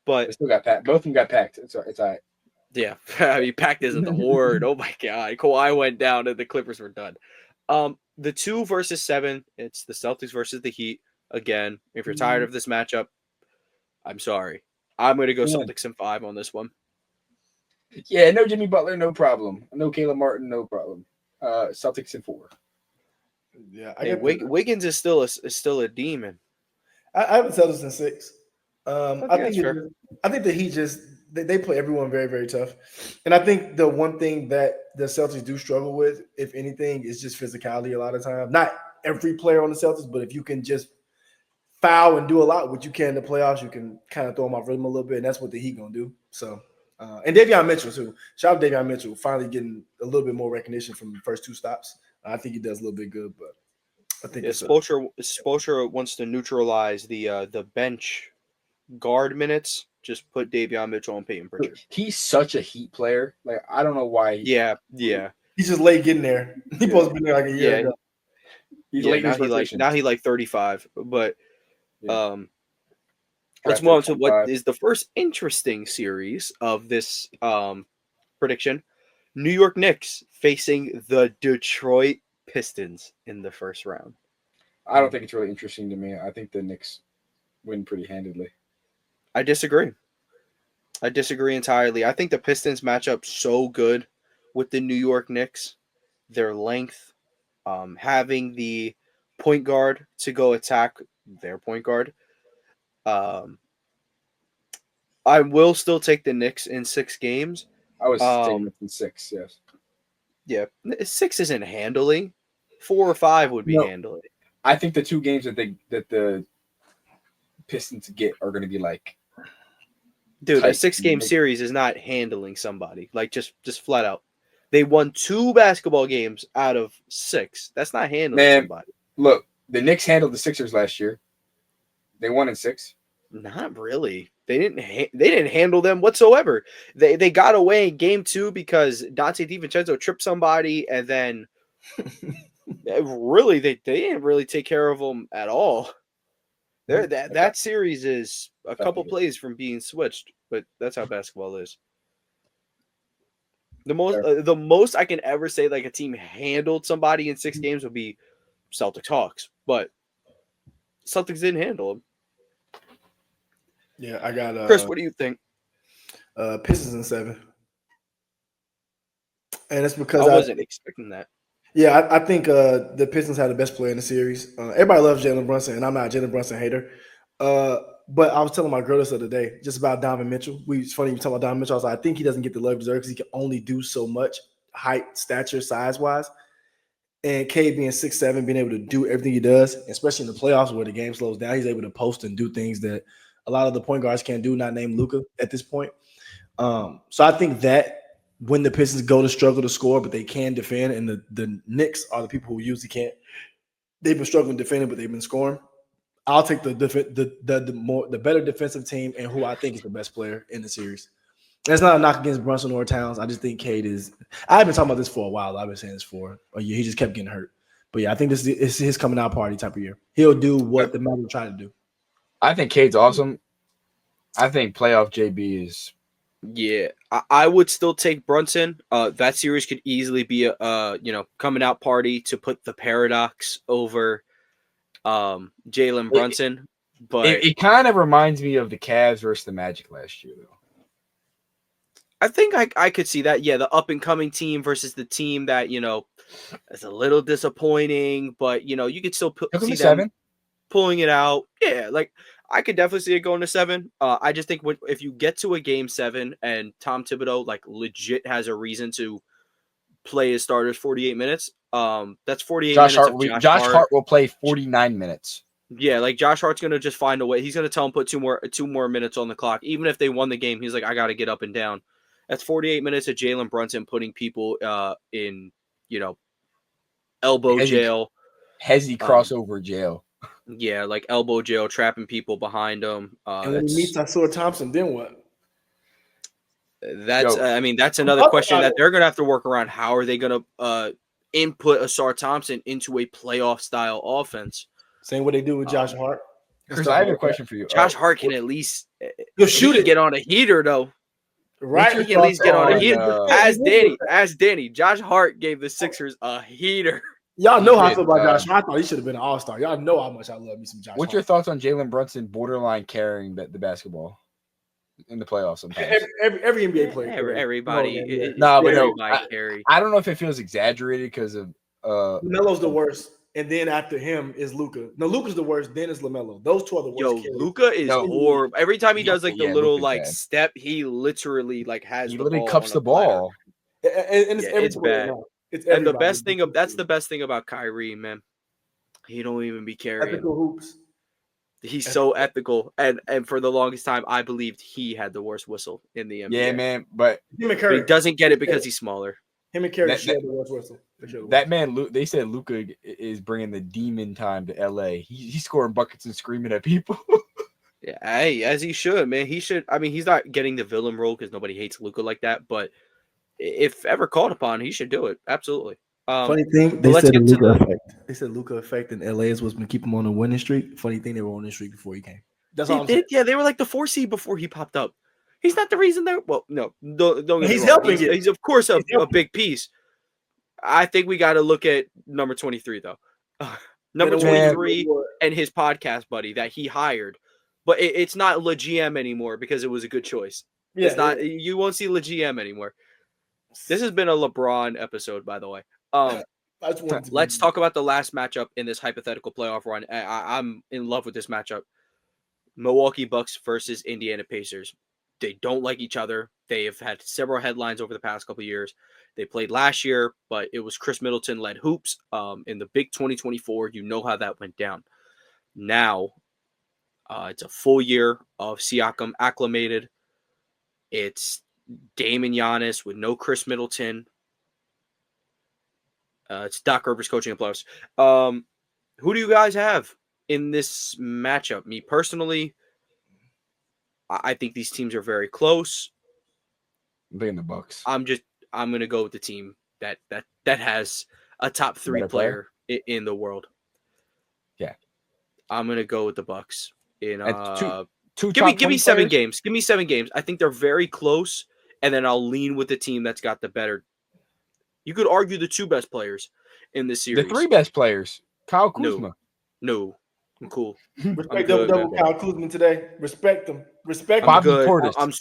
but they still got packed. Both of them got packed. It's all right. Yeah, I mean, packed isn't the word. Oh my God, Kawhi went down and the Clippers were done. The 2 versus 7. It's the Celtics versus the Heat. Again, if you're tired of this matchup, I'm sorry. I'm going to go Celtics in 5 on this one. Yeah, no Jimmy Butler, no problem. No Caleb Martin, no problem. Celtics in 4. Yeah, Wiggins is still a demon. I have the Celtics in 6. I think the Heat just they play everyone very, very tough, and I think the one thing that the Celtics do struggle with, if anything, is just physicality. A lot of time, not every player on the Celtics, but if you can just foul and do a lot, what you can in the playoffs, you can kind of throw them off rhythm a little bit, and that's what the Heat gonna do. So, and Davion Mitchell too. Shout out to Davion Mitchell, finally getting a little bit more recognition from the first 2 stops. I think he does a little bit good, but I think Spoelstra wants to neutralize the bench guard minutes. Just put Davion Mitchell and Peyton Pritchard. He's such a Heat player. Like I don't know why. Yeah. He's just late getting there. He supposed to be there like a year ago. He's late. Now he like 35. But let's move on to what is the first interesting series of this prediction. New York Knicks facing the Detroit Pistons in the first round. I don't think it's really interesting to me. I think the Knicks win pretty handedly. I disagree entirely. I think the Pistons match up so good with the New York Knicks. Their length, having the point guard to go attack their point guard. I will still take the Knicks in 6 games. I was taking it in 6, yes. Yeah, 6 isn't handily. 4 or 5 would be handily. I think the 2 games that the Pistons get are going to be like. Dude, a 6-game series is not handling somebody. Like just flat out. They won 2 basketball games out of 6. That's not handling somebody. Look, the Knicks handled the Sixers last year. They won in 6. Not really. They didn't handle them whatsoever. They got away in game 2 because Dante DiVincenzo tripped somebody, and then really they didn't really take care of them at all. That series is a couple plays from being switched, but that's how basketball is. The most I can ever say like a team handled somebody in 6 games would be Celtics Hawks, but Celtics didn't handle them. Yeah, I got Chris, what do you think? Pistons in 7. And it's because I wasn't expecting that. Yeah, I think the Pistons had the best player in the series. Everybody loves Jalen Brunson, and I'm not a Jalen Brunson hater. But I was telling my girl this other day just about Donovan Mitchell. It's funny you talk about Donovan Mitchell. I was like, I think he doesn't get the love deserved because he can only do so much height, stature, size-wise. And Cade being 6'7", being able to do everything he does, especially in the playoffs where the game slows down, he's able to post and do things that a lot of the point guards can't do, not named Luka at this point. So I think that when the Pistons go to struggle to score, but they can defend, and the Knicks are the people who usually can't. They've been struggling defending, but they've been scoring. I'll take the better defensive team and who I think is the best player in the series. That's not a knock against Brunson or Towns. I just think Cade is. I've been talking about this for a while. I've been saying this for a year. He just kept getting hurt. But yeah, I think this is his coming out party type of year. He'll do what the Magic try to do. I think Cade's awesome. I think playoff JB is. Yeah, I would still take Brunson. That series could easily be a coming out party to put the paradox over Jalen Brunson. But it kind of reminds me of the Cavs versus the Magic last year, though. I think I could see that. Yeah, the up and coming team versus the team that is a little disappointing, but you could still see them 7. pulling it out. Yeah, like I could definitely see it going to 7. I just think if you get to a game 7 and Tom Thibodeau like legit has a reason to play his starters 48 minutes, that's 48 minutes of Josh Hart will play 49 minutes. Yeah, like Josh Hart's gonna just find a way. He's gonna tell him put two more minutes on the clock, even if they won the game. He's like, I got to get up and down. That's 48 minutes of Jalen Brunson putting people in elbow jail, Hezzy crossover jail. Yeah, like elbow jail, trapping people behind him. And when he meets Isaiah Thompson, then what? That's that's another question that they're gonna have to work around. How are they gonna input Asar Thompson into a playoff style offense? Same what they do with Josh Hart. Chris, I have a question for you. Josh Hart can at least shoot it. Get on a heater though. Right, he can at least get on a heater. As Danny, Josh Hart gave the Sixers a heater. Y'all know how I feel about Josh Hart. I thought he should have been an all-star. Y'all know how much I love me some Josh Hart. What's your thoughts on Jalen Brunson borderline carrying the basketball in the playoffs sometimes? Every NBA player. Everybody. I don't know if it feels exaggerated because of LaMelo's the worst. And then after him is Luka. No, Luka's the worst. Then is LaMelo. Those two are the worst. Luka is horrible. Every time he does the little step, he literally has. He literally cups the ball. And it's bad. And that's the best thing about Kyrie, man. He don't even be carrying. Ethical hoops. He's so ethical, and for the longest time, I believed he had the worst whistle in the NBA. Yeah, man, but he doesn't get it because he's smaller. Him and Curry share the worst whistle. That man, they said Luka is bringing the demon time to LA. He's scoring buckets and screaming at people. Yeah, hey, as he should, man. He should. I mean, he's not getting the villain role because nobody hates Luka like that. But if ever called upon, he should do it. Absolutely. Funny thing, they said Luka effect. They said Luka effect in LA is what's been keeping him on a winning streak. Funny thing, they were on a winning streak before he came. That's all I'm saying. Yeah, they were like the 4 seed before he popped up. He's not the reason they're don't get he's me wrong. helping. He's of course a big piece. I think we got to look at number 23 though. Number 23 and his podcast buddy that he hired, but it's not Le GM anymore because it was a good choice. Yeah, it's not. You won't see Le GM anymore. This has been a LeBron episode, by the way. Let's talk about the last matchup in this hypothetical playoff run. I'm in love with this matchup. Milwaukee Bucks versus Indiana Pacers. They don't like each other. They have had several headlines over the past couple of years. They played last year, but it was Chris Middleton-led hoops in the big 2024. You know how that went down. Now, it's a full year of Siakam acclimated. It's Dame and Giannis with no Chris Middleton. It's Doc Rivers coaching the playoffs. Who do you guys have in this matchup? Me personally, I think these teams are very close. I'm picking the Bucks. I'm going to go with the team that has a top 3 player in the world. Yeah. I'm going to go with the Bucks. Give me 7 games. Give me 7 games. I think they're very close, and then I'll lean with the team that's got the better. You could argue the 2 best players in this series. The 3 best players. Kyle Kuzma. No. I'm cool. Respect double Kyle Kuzma today. Respect them. Respect them. Bobby good. Portis. I'm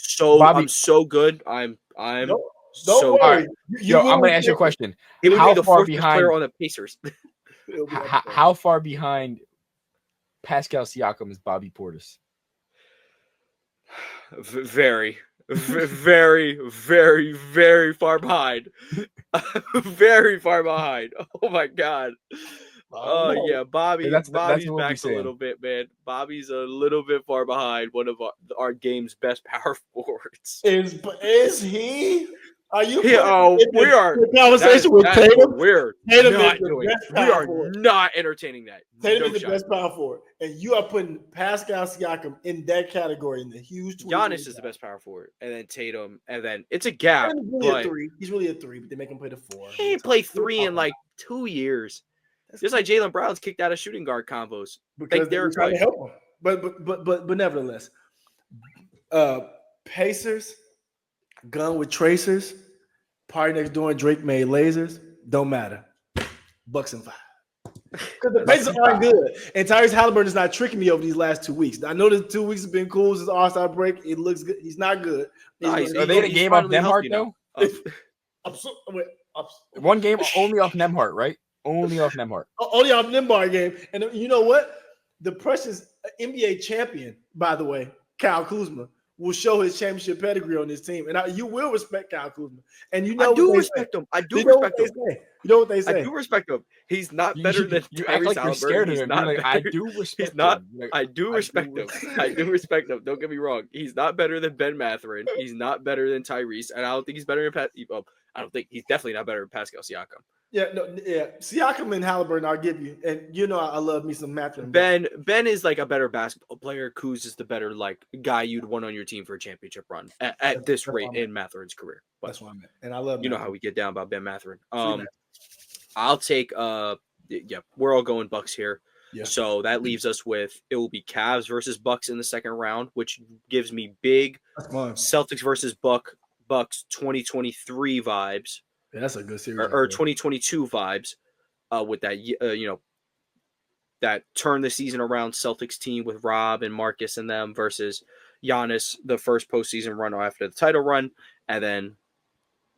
so good. I'm Don't so worry. I'm gonna ask you a question. He would How be the far 4th behind player on the Pacers. how far behind Pascal Siakam is Bobby Portis? Very, very, very, very far behind. Very far behind. Oh my god. Oh yeah, Bobby's what back we'll a little bit, man. Bobby's a little bit far behind one of our game's best power forwards. Is he? Are you? Yeah, we are. Conversation with Tatum. We're Tatum not is the doing. best We power are forward. not entertaining that. Tatum No is the shot. best power forward, and you are putting Pascal Siakam in that category in the huge. Giannis is the best power forward, and then Tatum, and then it's a gap. He's really But a 3. He's really a 3, but they make him play the 4. he ain't played 3 in like 2 years. Just like Jaylen Brown's kicked out of shooting guard combos. because they're Derek trying to White. help him. But nevertheless, Pacers, gun with tracers, party next door and Drake made lasers. Don't matter. Bucks and 5. Because the Pacers aren't good, and Tyrese Halliburton is not tricking me over these last 2 weeks. I know the 2 weeks have been cool since All-Star break. It looks good. He's not good. Nice. Are they in a game off Nemhart though? One game only off Nemhart, right? Only off Nemhart. Only off Nimbar game. And you know what? The precious NBA champion, by the way, Kyle Kuzma, will show his championship pedigree on this team. And you will respect Kyle Kuzma. And you know I do what they respect say. him. I do You know respect what him. they say. You know what they say. I do respect him. He's not better than you act Tyrese like you're scared Halliburton. of He's him. not You're like, I better- do respect He's not. him. You're like, I do respect him. I do respect him. Don't get me wrong. He's not better than Ben Mathurin. He's not better than Tyrese, and I don't think he's better than I don't think he's definitely not better than Pascal Siakam. Yeah, Siakam and Halliburton, I'll give you. And you know I love me some Mathurin. Ben is like a better basketball player. Kuz is the better like guy you'd want on your team for a championship run at this rate in Mathurin's career. But that's what I meant. And I love you know how we get down about Ben Mathurin. Mathurin. I'll take we're all going Bucks here. Yeah. So that leaves us with it will be Cavs versus Bucks in the second round, which gives me big That's fun. Celtics versus Bucks 2023 vibes. Yeah, that's a good series. Or 2022 vibes with that that turn the season around Celtics team with Rob and Marcus and them versus Giannis, the first postseason run after the title run. And then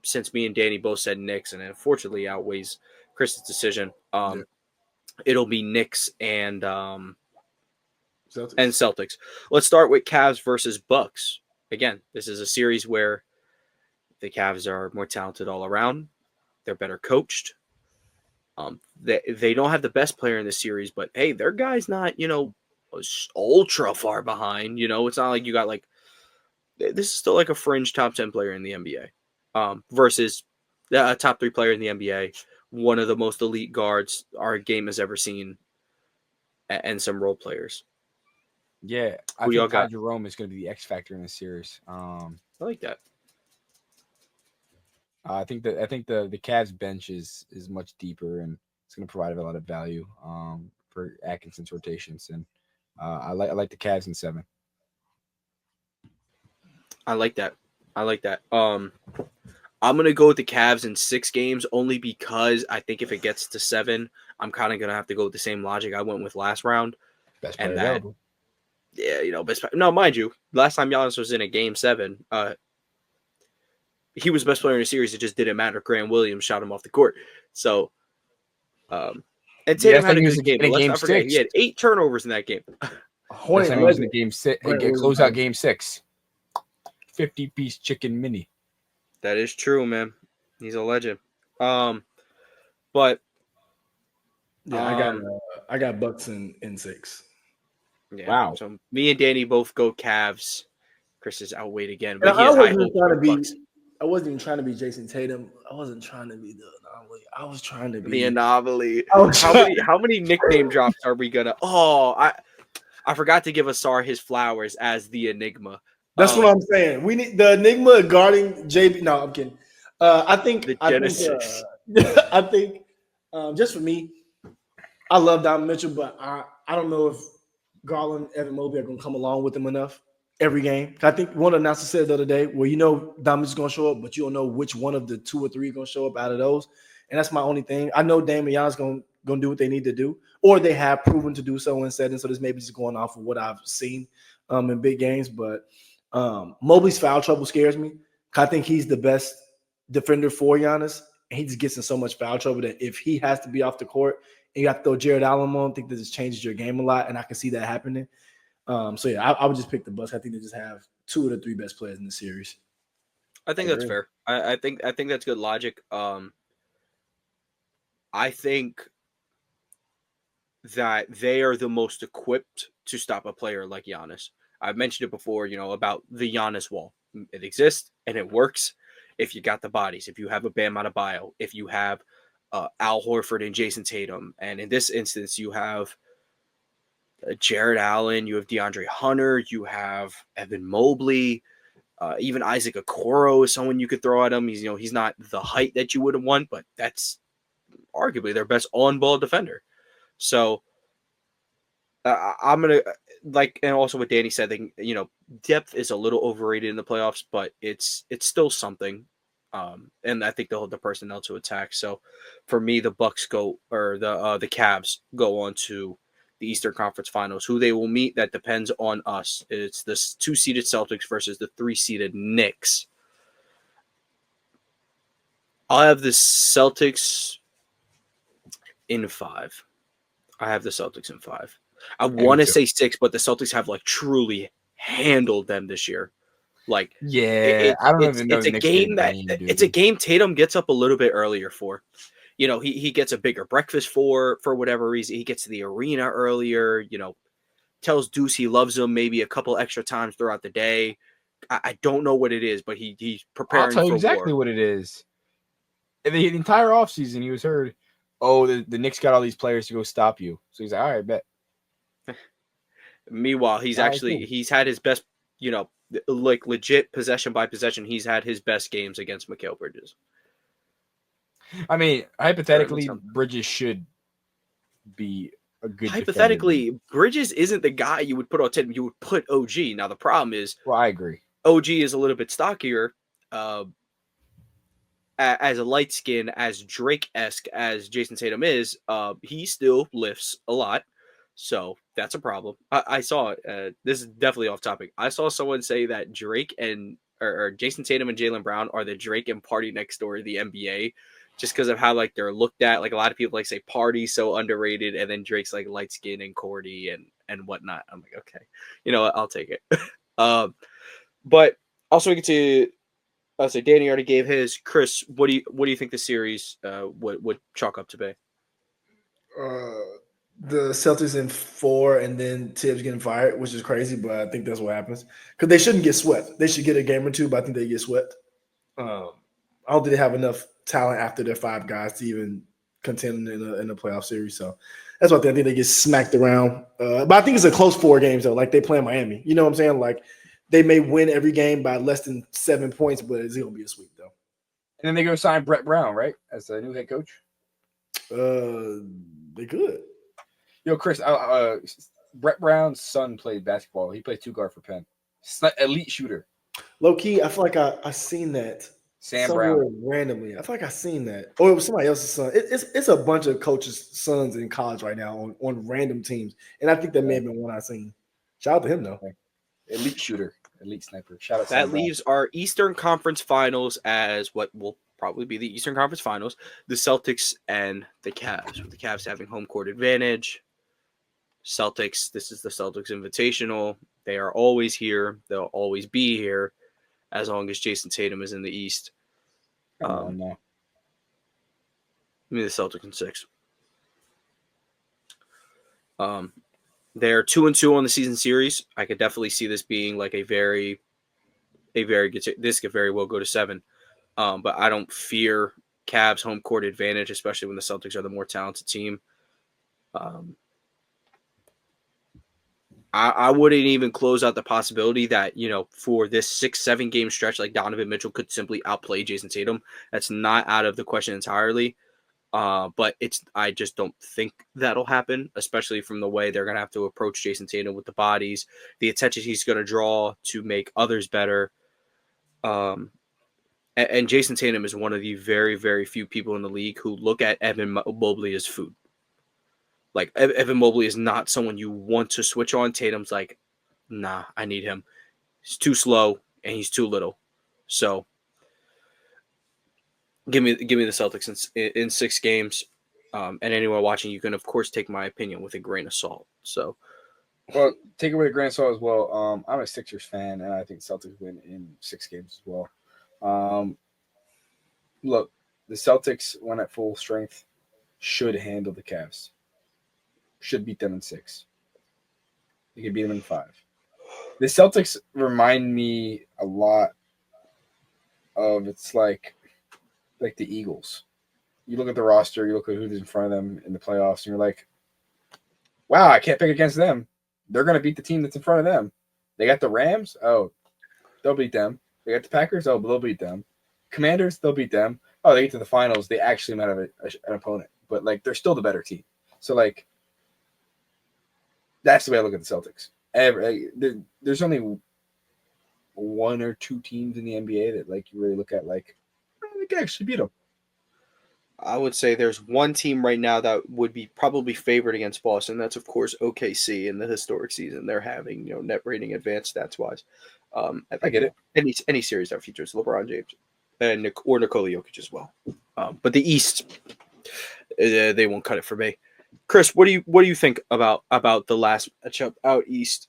since me and Danny both said Knicks, and it unfortunately outweighs Chris's decision, it'll be Knicks and Celtics. Let's start with Cavs versus Bucks. Again, this is a series where the Cavs are more talented all around. They're better coached. They don't have the best player in the series, but hey, their guy's not, ultra far behind. It's not like you got this is still like a fringe top 10 player in the NBA versus a top 3 player in the NBA, one of the most elite guards our game has ever seen, and some role players. Yeah, I think Ty Jerome is going to be the X factor in this series. I like that. I think the Cavs bench is much deeper, and it's going to provide a lot of value for Atkinson's rotations. And I like the Cavs in 7. I like that. I'm going to go with the Cavs in 6 games only because I think if it gets to 7, I'm kind of going to have to go with the same logic I went with last round. Best player available. Yeah, no, mind you, last time Giannis was in a game 7, he was the best player in the series. It just didn't matter. Grant Williams shot him off the court. So, and Tatum had a good game. Let's not forget, he had 8 turnovers in that game. Last time he was in the game 6, close out game 6. 50-piece chicken mini. That is true, man. He's a legend. But yeah, I got Bucks in 6. Yeah, wow. So me and Danny both go Cavs. Chris is outweighed again. But he has high hopes for the Bucks. I wasn't even trying to be Jason Tatum. I wasn't trying to be the anomaly. I was trying to be the anomaly. How many nickname drops are we gonna? Oh, I forgot to give Asar his flowers as the Enigma. That's what I'm saying. We need the Enigma guarding JB. No, I'm kidding. I think the Genesis. I think just for me, I love Donovan Mitchell, but I don't know if Garland, Evan Mobley are going to come along with him enough. every game. I think one of the announcers said the other day, well, Dominic's going to show up, but you don't know which one of the 2 or 3 going to show up out of those. And that's my only thing. I know Dame and Giannis going to do what they need to do, or they have proven to do so in settings. So this maybe just going off of what I've seen in big games. But Mobley's foul trouble scares me. I think he's the best defender for Giannis. And he just gets in so much foul trouble that if he has to be off the court and you have to throw Jared Allen on, I think that just changes your game a lot. And I can see that happening. So yeah, I would just pick the Bucks. I think they just have 2 of the 3 best players in the series. I think that's fair. I think that's good logic. I think that they are the most equipped to stop a player like Giannis. I've mentioned it before, about the Giannis wall. It exists and it works if you got the bodies, if you have a Bam Adebayo, if you have Al Horford and Jason Tatum. And in this instance, you have Jared Allen, you have DeAndre Hunter, you have Evan Mobley, even Isaac Okoro is someone you could throw at him. He's not the height that you would have want, but that's arguably their best on-ball defender. So I'm going to, and also what Danny said, depth is a little overrated in the playoffs, but it's still something. And I think they'll have the personnel to attack. So for me, the Bucks go, or the Cavs go on to the Eastern Conference Finals. Who they will meet, that depends on us. It's the 2-seeded Celtics versus the 3-seeded Knicks. I'll have the Celtics in 5. I have the Celtics in 5. I want to say 6, but the Celtics have truly handled them this year. I don't even know. It's a game it's a game Tatum gets up a little bit earlier for. He gets a bigger breakfast for whatever reason. He gets to the arena earlier, tells Deuce he loves him maybe a couple extra times throughout the day. I don't know what it is, but he's preparing for war. I'll tell you exactly what it is. The entire offseason, he was heard, the Knicks got all these players to go stop you. So he's like, all right, bet. Meanwhile, he's had his best, legit possession by possession. He's had his best games against Mikal Bridges. I mean, hypothetically, Bridges should be a good Hypothetically, defender. Bridges isn't the guy you would put on Tatum. You would put OG. Now, the problem is... Well, I agree. OG is a little bit stockier. As a light skin, as Drake-esque as Jason Tatum is, he still lifts a lot. So that's a problem. I saw this is definitely off topic. I saw someone say that Drake and or Jason Tatum and Jaylen Brown are the Drake and Party Next Door of the NBA, just because of how they're looked at. A lot of people say Party so underrated, and then Drake's light skin and cordy and whatnot. I'm like, okay, I'll take it. But also we get to. So Danny already gave his. Chris, what do you think the series would chalk up to be? The Celtics in 4, and then Tibbs getting fired, which is crazy, but I think that's what happens. Because they shouldn't get swept. They should get a game or 2, but I think they get swept. I don't think they have enough talent after their 5 guys to even contend in a playoff series. So that's what I think they get smacked around. But I think it's a close 4 games, though. They play in Miami. You know what I'm saying? They may win every game by less than 7 points, but it's going to be a sweep, though. And then they go sign Brett Brown, right, as the new head coach? They could. Yo, Chris, Brett Brown's son played basketball. He played 2 guard for Penn. Elite shooter. Low key, I feel like I seen that. Sam Brown. Randomly. I feel like I seen that. Or it was somebody else's son. It's a bunch of coaches' sons in college right now on random teams. And I think that may have been one I seen. Shout out to him, though. Elite shooter. Elite sniper. Shout out to that leaves our Eastern Conference Finals as what will probably be the Eastern Conference Finals. The Celtics and the Cavs. With the Cavs having home court advantage. Celtics, this is the Celtics Invitational. They are always here. They'll always be here as long as Jason Tatum is in the East. No. Give me the Celtics in 6. They're 2-2 on the season series. I could definitely see this being a very good. This could very well go to 7. But I don't fear Cavs home court advantage, especially when the Celtics are the more talented team. I wouldn't even close out the possibility that, for this 6-7 game stretch, Donovan Mitchell could simply outplay Jason Tatum. That's not out of the question entirely. But I just don't think that'll happen, especially from the way they're going to have to approach Jason Tatum with the bodies, the attention he's going to draw to make others better. And Jason Tatum is one of the very, very few people in the league who look at Evan Mobley as food. Like, Evan Mobley is not someone you want to switch on. Tatum's like, nah, I need him. He's too slow and he's too little. So give me the Celtics in 6 games. And anyone watching, you can of course take my opinion with a grain of salt. So, well, take it with a grain of salt as well. I'm a Sixers fan, and I think Celtics win in 6 games as well. Look, the Celtics, when at full strength, should handle the Cavs. Should beat them in 6. They could beat them in 5. The Celtics remind me a lot of like the Eagles. You look at the roster, you look at who's in front of them in the playoffs, and you're like, wow, I can't pick against them. They're going to beat the team that's in front of them. They got the Rams. Oh, they'll beat them. They got the Packers. Oh, they'll beat them. Commanders, they'll beat them. Oh, they get to the finals. They actually might have an opponent, but like they're still the better team. So like, that's the way I look at the Celtics. There's only 1 or 2 teams in the NBA that like you really look at like they can actually beat them. I would say there's one team right now that would be probably favored against Boston. That's, of course, OKC in the historic season they're having, net rating advanced stats wise. I get it. Any series that features LeBron James or Nikola Jokic as well. But the East, they won't cut it for me. Chris, what do you think about the last matchup out East?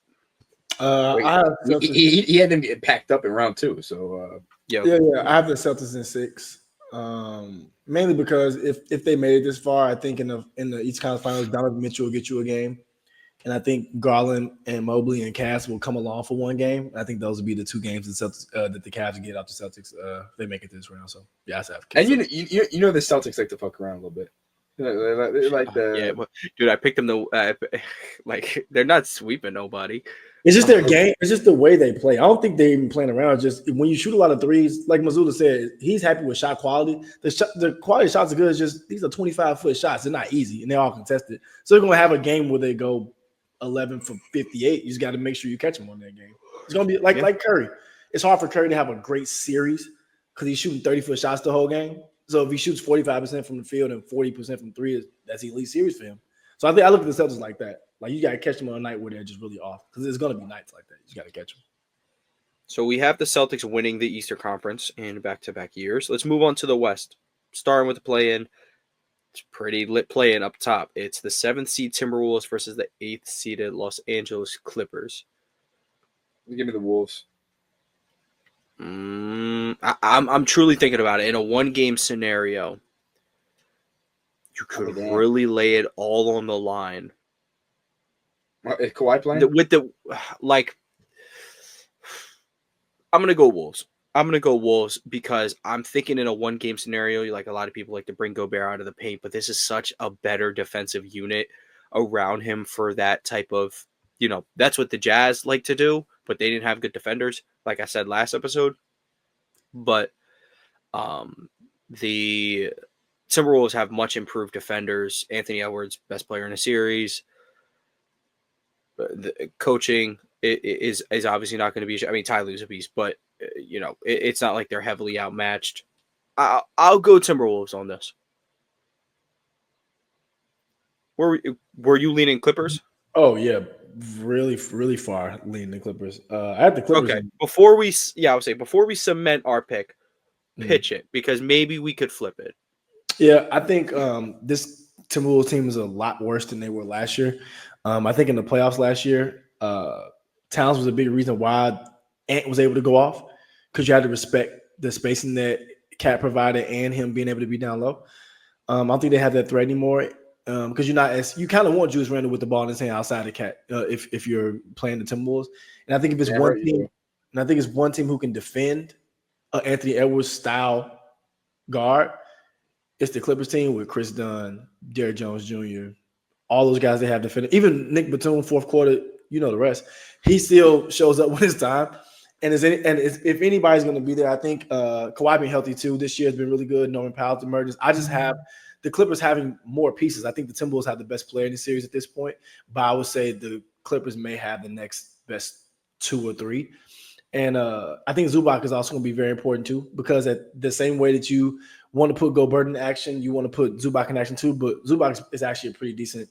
He had them get packed up in round 2. So yeah. I have the Celtics in 6. Mainly because if they made it this far, I think in the East Conference Finals, Donovan Mitchell will get you a game, and I think Garland and Mobley and Cass will come along for one game. I think those will be the 2 games that the Cavs get out the Celtics. If they make it this round, so yeah, I have. And the Celtics like to fuck around a little bit. They're like dude, I picked them like they're not sweeping nobody. It's just their game. It's just the way they play. I don't think they're even playing around. It's just when you shoot a lot of threes, like Mazzulla said, he's happy with shot quality. The quality of shots are good. It's just these are 25-foot shots. They're not easy, and they're all contested. So they're going to have a game where they go 11 for 58. You just got to make sure you catch them on that game. It's going to be like Curry. It's hard for Curry to have a great series because he's shooting 30-foot shots the whole game. So if he shoots 45% from the field and 40% from 3, that's the elite series for him. So I look at the Celtics like that. Like you got to catch them on a night where they're just really off because there's going to be nights like that. You got to catch them. So we have the Celtics winning the Eastern Conference in back-to-back years. Let's move on to the West. Starting with the play-in. It's pretty lit play-in up top. It's the 7th seed Timberwolves versus the 8th seeded Los Angeles Clippers. Give me the Wolves. I'm truly thinking about it. In a 1-game scenario, you could really lay it all on the line. Is Kawhi playing? I'm going to go Wolves. I'm going to go Wolves because I'm thinking in a 1-game scenario, like a lot of people like to bring Gobert out of the paint, but this is such a better defensive unit around him for that type of, that's what the Jazz like to do, but they didn't have good defenders, like I said last episode. But the Timberwolves have much improved defenders. Anthony Edwards, best player in the series. The coaching is obviously not going to be. I mean, Ty Lue's a beast, but it's not like they're heavily outmatched. I'll go Timberwolves on this. Were you leaning Clippers? Oh yeah, really, really far leaning the Clippers. I had the Clippers. Okay, before we cement our pick, pitch it because maybe we could flip it. Yeah, I think this Timberwolves team is a lot worse than they were last year. I think in the playoffs last year, Towns was a big reason why Ant was able to go off because you had to respect the spacing that Cat provided and him being able to be down low. I don't think they have that threat anymore because you kind of want Julius Randle with the ball in his hand outside the Cat if you're playing the Timberwolves. And I think if it's one team who can defend Anthony Edwards style guard, it's the Clippers team with Chris Dunn, Derrick Jones Jr., all those guys they have defended. Even Nick Batum, fourth quarter, the rest. He still shows up when it's time. And if anybody's going to be there, I think Kawhi being healthy too this year has been really good. Norman Powell's emergence. I just have the Clippers having more pieces. I think the Timberwolves have the best player in the series at this point, but I would say the Clippers may have the next best 2 or 3. And I think Zubac is also going to be very important too, because at the same way that you want to put Gobert in action, you want to put Zubac in action too. But Zubac is actually a pretty decent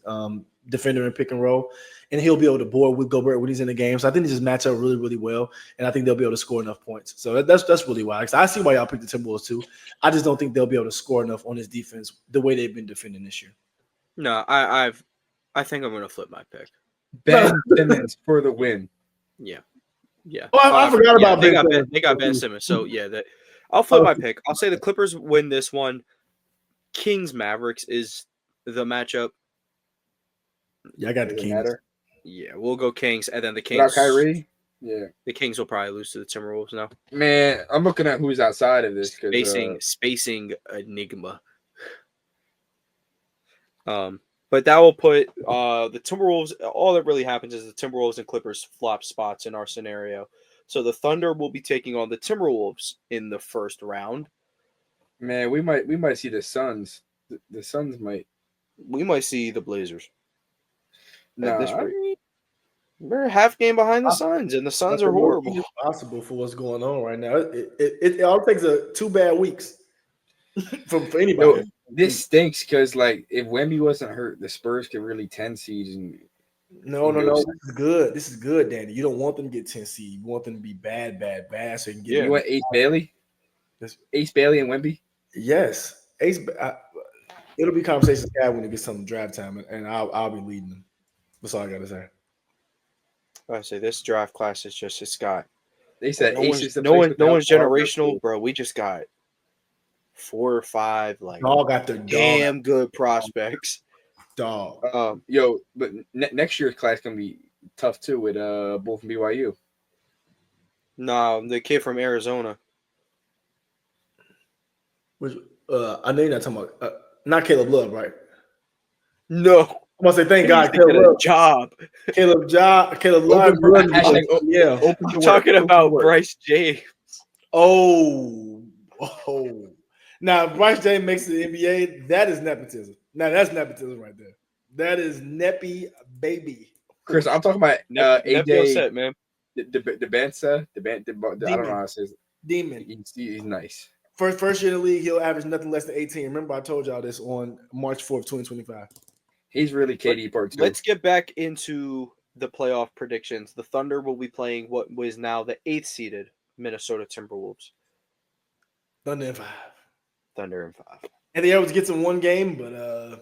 defender in pick and roll, and he'll be able to board with Gobert when he's in the game. So I think they just match up really, really well, and I think they'll be able to score enough points. So that's really why. I see why y'all picked the Timberwolves too. I just don't think they'll be able to score enough on this defense the way they've been defending this year. No, I think I'm going to flip my pick. Ben Simmons for the win. Yeah. Yeah. Oh, I forgot about they Ben got Simmons. they got Ben Simmons. So yeah, I'll flip my pick. I'll say the Clippers win this one. Kings Mavericks is the matchup. Yeah, I got the Kings. Matter. Yeah, we'll go Kings, and then the Kings. Without Kyrie, yeah, the Kings will probably lose to the Timberwolves now. Man, I'm looking at who's outside of this. Spacing enigma. But that will put the Timberwolves. All that really happens is the Timberwolves and Clippers flop spots in our scenario. So the Thunder will be taking on the Timberwolves in the first round. Man, we might see the Suns. The Suns might. We might see the Blazers. Nah, this rate. We're a half game behind the Suns, and the Suns are horrible. It's possible for what's going on right now. It all takes 2 bad weeks for anybody. No, this stinks because if Wemby wasn't hurt, the Spurs could really 10 seeds. And no. This is good. This is good, Danny. You don't want them to get 10 seed. You want them to be bad. So you can get. You want Ace Bailey? Ace Bailey and Wemby? Yes, Ace. It'll be conversations had when it gets some draft time, and I'll be leading them. That's all I gotta say. I say this draft class is just got. They said no one's generational, bro. We just got 4 or 5 all got their damn good prospects. Dog. But next year's class gonna be tough too with both from BYU. No, the kid from Arizona. Which I know you're not talking about. Not Caleb Love, right? No. I'm gonna say thank God. Caleb Love. Caleb Love. Yeah. I'm talking about Bryce James. Oh. Now Bryce James makes it to the NBA. That is nepotism. Now that's nepotism right there. That is neppy baby. Chris, I'm talking about AJ. Set, man. The Bansa. I don't know how to say it. Demon. He's nice. First year in the league, he'll average nothing less than 18. Remember, I told y'all this on March 4th, 2025. He's really KD part 2. Let's get back into the playoff predictions. The Thunder will be playing what was now the 8th seeded Minnesota Timberwolves. Thunder in 5. And they always get in one game, but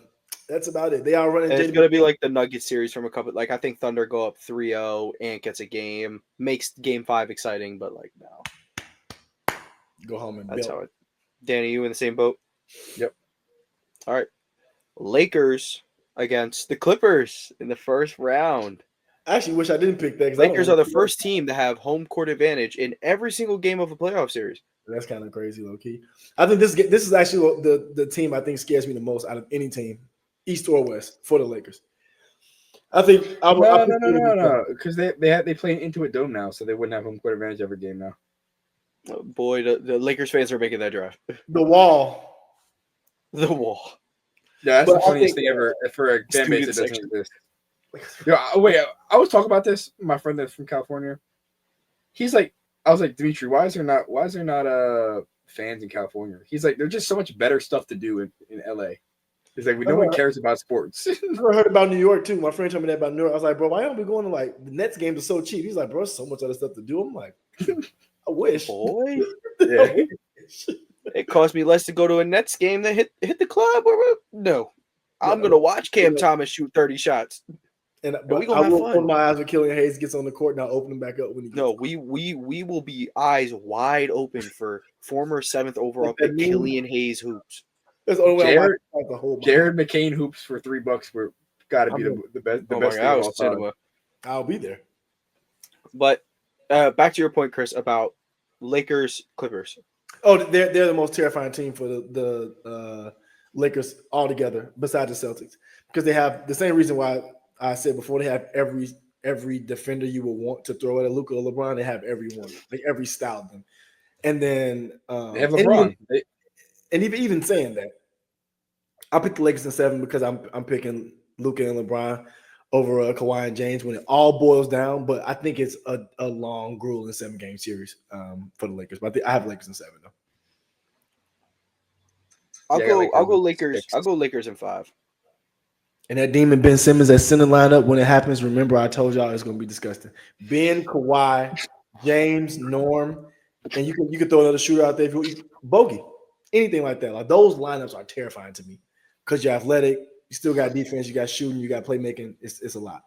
that's about it. They are running. It's going to be like the Nuggets series from a couple. I think Thunder go up 3-0. Ant gets a game, makes Game 5 exciting, but no. Go home and that's build. how it. Danny, you in the same boat? Yep. All right. Lakers against the Clippers in the first round. I actually wish I didn't pick that. Lakers are the first team to have home court advantage in every single game of a playoff series. That's kind of crazy, low key. I think this is actually the team I think scares me the most out of any team, East or West, for the Lakers. I think no, because they play into a dome now, so they wouldn't have home court advantage every game now. Oh, boy, the Lakers fans are making that draft. The wall. Yeah, that's the funniest thing ever for a fan base that doesn't exist. Wait, I was talking about this. My friend that's from California. He's like, I was like, Dimitri, why is there not fans in California? He's like, there's just so much better stuff to do in LA. He's like, no one cares about sports. I heard about New York too. My friend told me that about New York. I was like, bro, why don't we going to the Nets games are so cheap? He's like, bro, there's so much other stuff to do. I'm like, I wish. Boy. Yeah. It cost me less to go to a Nets game than hit the club. No. I'm going to watch Cam Thomas shoot 30 shots. But we gonna have fun. Open my eyes when Killian Hayes gets on the court, and I'll open them back up when he gets we will be eyes wide open for former 7th overall pick Killian Hayes hoops. That's the only way Jared McCain hoops for $3 were got to be the best. The best thing of all time. I'll be there. But back to your point, Chris, about Lakers Clippers. Oh, they're the most terrifying team for the Lakers altogether, besides the Celtics, because they have the same reason why I said before. They have every defender you would want to throw at a Luka or LeBron. They have everyone, every style of them, and then they have LeBron. And even saying that, I picked the Lakers in 7 because I'm picking Luka and LeBron over Kawhi and James when it all boils down. But I think it's a long, grueling 7-game series for the Lakers. But I have Lakers in 7 though. I'll go Lakers. 6. I'll go Lakers in 5. And that demon Ben Simmons that center lineup when it happens, remember I told y'all it's going to be disgusting. Ben, Kawhi, James, Norm, and you can throw another shooter out there if you Bogey, anything like that. Like those lineups are terrifying to me because you're athletic, you still got defense, you got shooting, you got playmaking. It's a lot.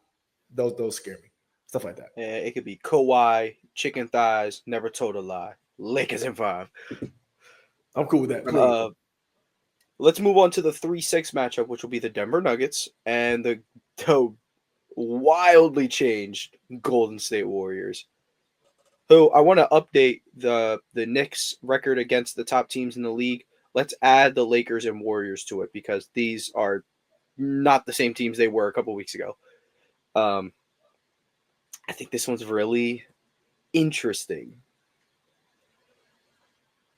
Those scare me. Stuff like that. Yeah, it could be Kawhi, chicken thighs, never told a lie. Lakers in 5. I'm cool with that. Please. Let's move on to the 3-6 matchup, which will be the Denver Nuggets and the wildly changed Golden State Warriors. So I want to update the Knicks record against the top teams in the league. Let's add the Lakers and Warriors to it because these are not the same teams they were a couple weeks ago. I think this one's really interesting.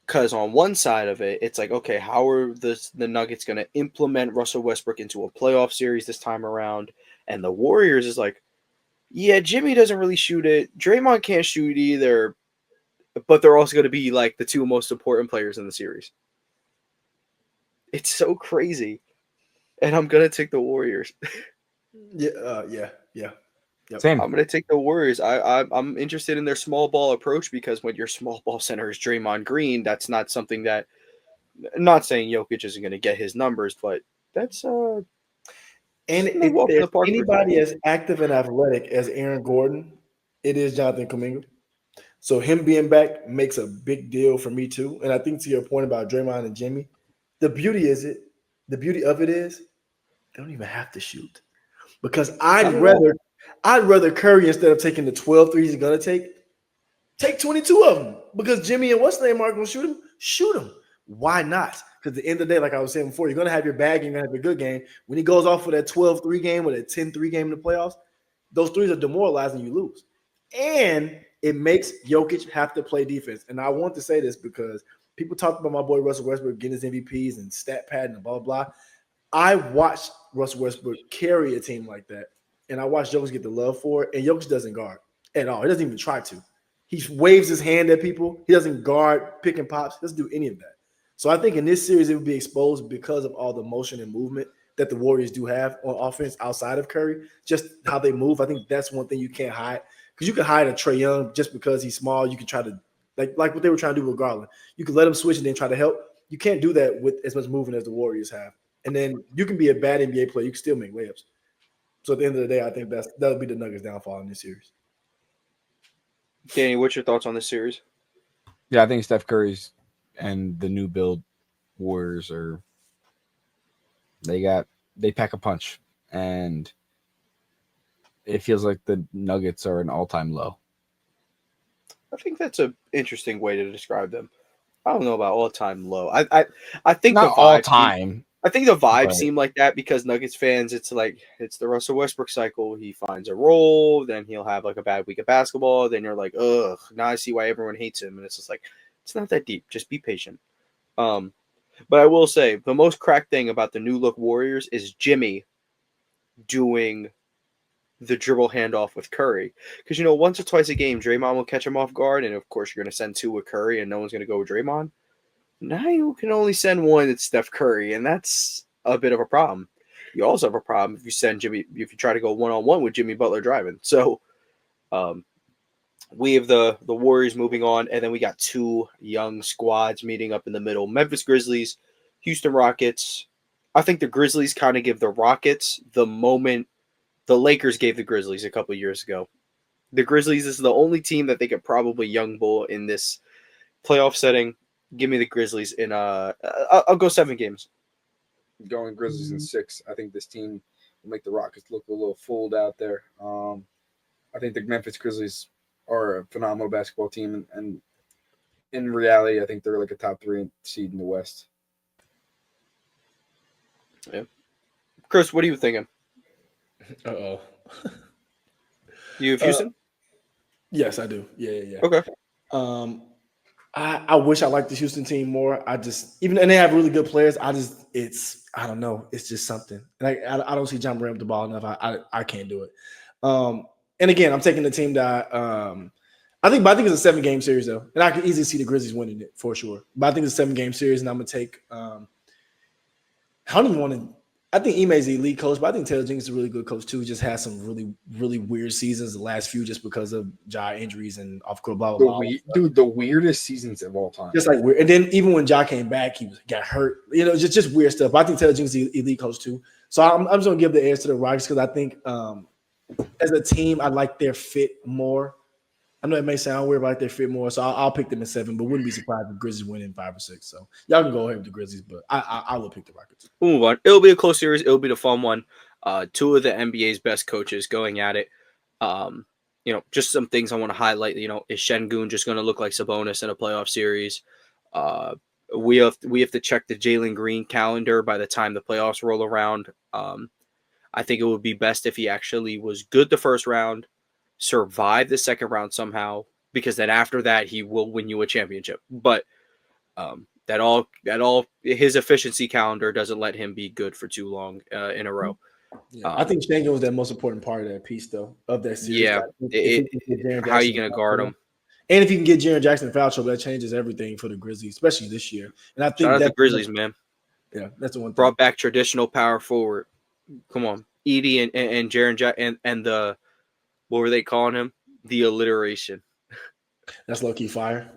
Because on one side of it, it's like, okay, how are the Nuggets going to implement Russell Westbrook into a playoff series this time around? And the Warriors is like, yeah, Jimmy doesn't really shoot it. Draymond can't shoot either. But they're also going to be like the two most important players in the series. It's so crazy. And I'm going to take the Warriors. Yeah. Yep. Same. I'm going to take the Warriors. I'm interested in their small ball approach because when your small ball center is Draymond Green, that's not something that – not saying Jokic isn't going to get his numbers, but that's and if anybody as active and athletic as Aaron Gordon, it is Jonathan Kuminga. So him being back makes a big deal for me too. And I think to your point about Draymond and Jimmy, the beauty of it is they don't even have to shoot. Because I'd rather Curry, instead of taking the 12 threes he's gonna take 22 of them. Because Jimmy and what's the name aren't gonna shoot him. Shoot him. Why not? Because at the end of the day, like I was saying before, you're gonna have your bag, you're gonna have a good game. When he goes off for that 12-3 game or that 10-3 game in the playoffs, those threes are demoralizing, you lose. And it makes Jokic have to play defense. And I want to say this because people talk about my boy Russell Westbrook getting his MVPs and stat pad and blah, blah, blah. I watched Russell Westbrook carry a team like that, and I watched Jokic get the love for it, and Jokic doesn't guard at all. He doesn't even try to. He waves his hand at people. He doesn't guard, pick and pops. He doesn't do any of that. So I think in this series, it would be exposed because of all the motion and movement that the Warriors do have on offense outside of Curry, just how they move. I think that's one thing you can't hide. Because you can hide a Trae Young just because he's small. You can try to, like what they were trying to do with Garland. You can let him switch and then try to help. You can't do that with as much movement as the Warriors have. And then you can be a bad NBA player. You can still make layups. So at the end of the day, I think that'll be the Nuggets' downfall in this series. Danny, what's your thoughts on this series? Yeah, I think Steph Curry's and the new build Warriors they pack a punch, and it feels like the Nuggets are an all-time low. I think that's an interesting way to describe them. I don't know about all-time low. I think Not all time. I think the vibes seem like that because Nuggets fans, it's like it's the Russell Westbrook cycle. He finds a role, then he'll have like a bad week of basketball. Then you're like, ugh, now I see why everyone hates him. And it's just like, it's not that deep. Just be patient. But I will say the most cracked thing about the new look Warriors is Jimmy doing the dribble handoff with Curry. Because, once or twice a game, Draymond will catch him off guard. And, of course, you're going to send 2 with Curry and no one's going to go with Draymond. Now you can only send 1 at Steph Curry, and that's a bit of a problem. You also have a problem if you try to go one-on-one with Jimmy Butler driving. So we have the Warriors moving on, and then we got 2 young squads meeting up in the middle. Memphis Grizzlies, Houston Rockets. I think the Grizzlies kind of give the Rockets the moment the Lakers gave the Grizzlies a couple years ago. The Grizzlies is the only team that they could probably young bull in this playoff setting. Give me the Grizzlies in I'll go 7 games. Going Grizzlies in 6. I think this team will make the Rockets look a little fooled out there. I think the Memphis Grizzlies are a phenomenal basketball team, and in reality, I think they're like a top 3 seed in the West. Yeah. Chris, what are you thinking? Uh-oh. You have Houston? Yes, I do. Yeah. Okay. I wish I liked the Houston team more. And they have really good players. I don't know. It's just something. And I don't see John Morant with the ball enough. I can't do it. And again, I'm taking the team that I think it's a 7-game series though, and I can easily see the Grizzlies winning it for sure. But I think it's a 7-game series, and I'm gonna take. I don't even want to. I think Ime's the elite coach, but I think Taylor Jenkins is a really good coach too. He just has some really, really weird seasons the last few just because of Ja injuries and off court, blah, blah, blah. The weirdest seasons of all time. Just like weird. And then even when Ja came back, got hurt. Just weird stuff. But I think Taylor Jenkins is the elite coach too. So I'm just going to give the edge to the Rockets because I think as a team, I like their fit more. I know it may sound weird, but I like their fit more. So I'll pick them at 7, but wouldn't be surprised if the Grizzlies win in 5 or 6. So y'all can go ahead with the Grizzlies, but I will pick the Rockets. We'll move on. It'll be a close series. It'll be the fun one. Two of the NBA's best coaches going at it. Just some things I want to highlight. Is Şengün just going to look like Sabonis in a playoff series? We have to check the Jalen Green calendar by the time the playoffs roll around. I think it would be best if he actually was good the first round, survive the second round somehow, because then after that he will win you a championship. But that all his efficiency calendar doesn't let him be good for too long in a row. Yeah, I think Şengün was the most important part of that piece, though, of that series. Yeah, how are you going to guard him? And if you can get Jaren Jackson in foul trouble, that changes everything for the Grizzlies, especially this year. And I think shout out the Grizzlies, man. Yeah, that's the one thing. Brought back traditional power forward. Come on, Edie and Jaren Jackson and the what were they calling him? The alliteration. That's low key fire.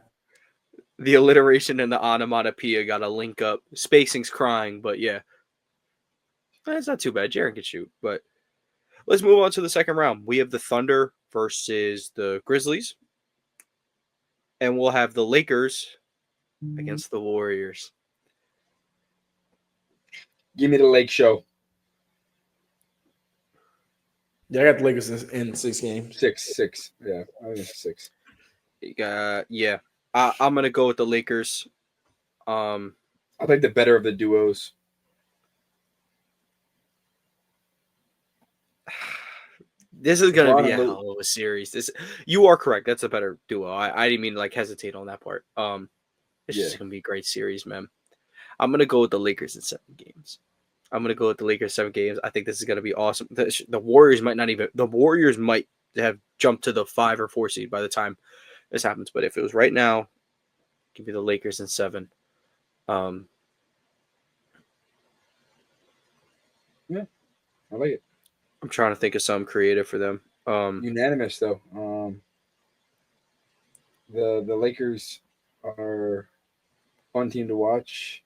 The alliteration and the onomatopoeia got to link up. Spacing's crying, but yeah. It's not too bad. Jaren can shoot, but let's move on to the second round. We have the Thunder versus the Grizzlies, and we'll have the Lakers against the Warriors. Give me the Lake Show. Yeah, I got the Lakers in 6 games. 6. Yeah, I think 6. Yeah. I'm gonna go with the Lakers. I think the better of the duos. This is going to be a hell of a series. You are correct. That's a better duo. I didn't mean to hesitate on that part. It's just going to be a great series, man. I'm going to go with the Lakers in 7 games. I think this is going to be awesome. The Warriors might have jumped to the 5 or 4 seed by the time this happens. But if it was right now, give me the Lakers in 7. Yeah, I like it. I'm trying to think of something creative for them. Unanimous though. The Lakers are a fun team to watch.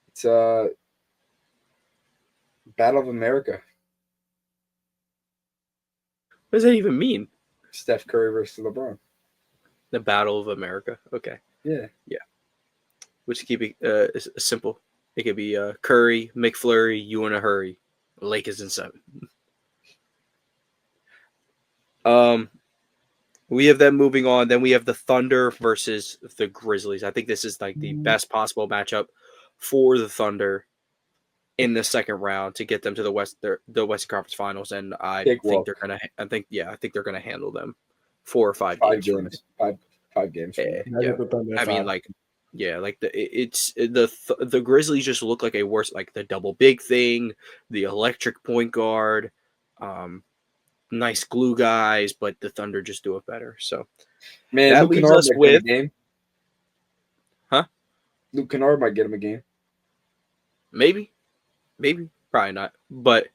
It's a Battle of America. What does that even mean? Steph Curry versus LeBron. The Battle of America. Okay. Yeah. Which keep it simple. It could be Curry, McFlurry, you in a hurry. Lakers in 7. We have them moving on. Then we have the Thunder versus the Grizzlies. I think this is like the best possible matchup for the Thunder in the second round to get them to the Western Conference Finals, and I think they're gonna handle them 4 or 5 games. 5 games. The Grizzlies just look like a worse, like the double big thing, the electric point guard, nice glue guys, but the Thunder just do it better. So, man, that leaves us with game. Luke Kennard might get him a game. Maybe, probably not. But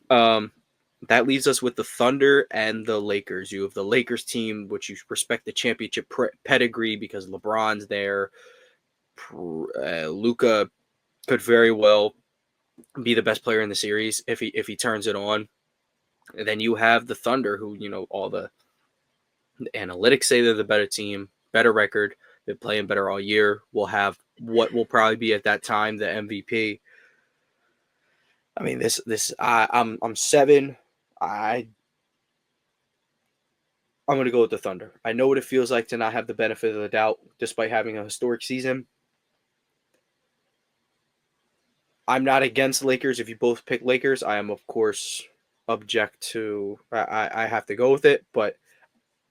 that leaves us with the Thunder and the Lakers. You have the Lakers team, which you respect the championship pedigree because LeBron's there. Luka could very well be the best player in the series if he turns it on. And then you have the Thunder, who all the analytics say they're the better team, better record. They're playing better all year. Will have what will probably be at that time the MVP. I mean, I'm 7. I'm going to go with the Thunder. I know what it feels like to not have the benefit of the doubt, despite having a historic season. I'm not against Lakers. If you both pick Lakers, I am, of course, object to. I have to go with it, but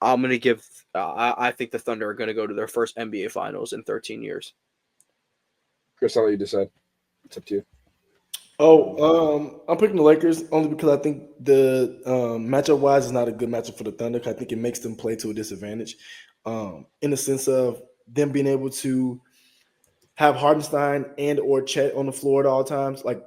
I'm going to give I think the Thunder are going to go to their first NBA Finals in 13 years. Chris, I'll let you decide. It's up to you. I'm picking the Lakers only because I think the matchup wise is not a good matchup for the Thunder. I think it makes them play to a disadvantage, in the sense of them being able to have Hardenstein and or Chet on the floor at all times. Like,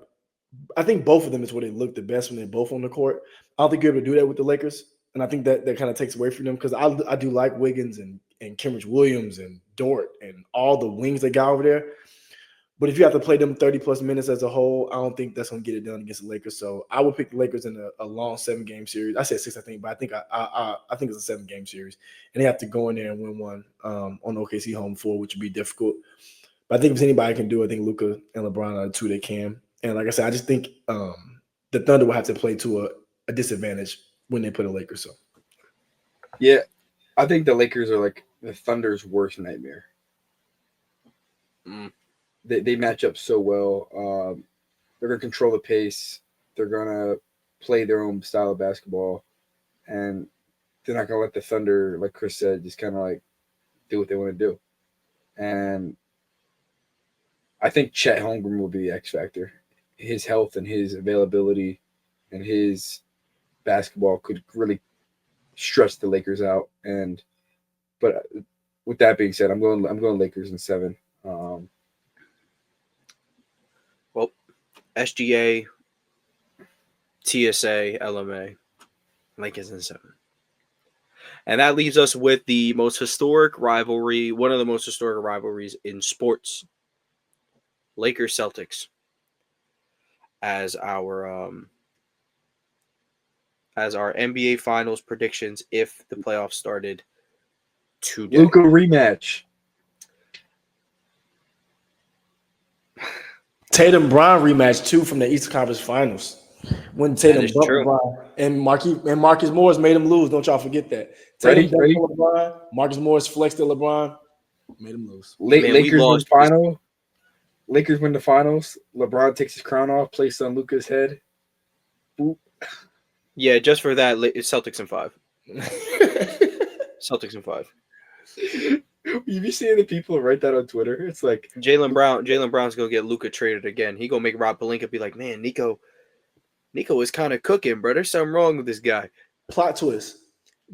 I think both of them is where they look the best when they're both on the court. I don't think you're able to do that with the Lakers, and I think that kind of takes away from them because I do like Wiggins and Kenrich Williams and Dort and all the wings they got over there. But if you have to play them 30-plus minutes as a whole, I don't think that's going to get it done against the Lakers. So I would pick the Lakers in a long 7-game series. I said 6, I think, but I think I think it's a 7-game series. And they have to go in there and win one on OKC home floor, which would be difficult. But I think if anybody can do it, I think Luka and LeBron are the two that can. And like I said, I just think the Thunder will have to play to a disadvantage when they play the Lakers. So, yeah, I think the Lakers are like the Thunder's worst nightmare. They match up so well. They're going to control the pace. They're going to play their own style of basketball. And they're not going to let the Thunder, like Chris said, just kind of like do what they want to do. And I think Chet Holmgren will be the X factor. His health and his availability and his basketball could really stress the Lakers out. But with that being said, I'm going Lakers in 7. Well, SGA, TSA, LMA, Lakers in 7. And that leaves us with the most historic rivalry, one of the most historic rivalries in sports. Lakers Celtics as our NBA Finals predictions if the playoffs started today. Luka rematch. Tatum Brown rematch too from the Eastern Conference Finals when Tatum bumped LeBron and Marcus Morris made him lose. Don't y'all forget that. Tatum bumped LeBron, Marcus Morris flexed at LeBron, made him lose. Lakers win final. Lakers win the finals. LeBron takes his crown off, placed it on Luka's head. Boop. Yeah, just for that, Celtics in 5. Celtics in 5. You be seeing the people write that on Twitter? It's like Jaylen Brown's gonna get Luka traded again. He gonna make Rob Pelinka be like, man, Nico is kind of cooking, bro. There's something wrong with this guy. Plot twist.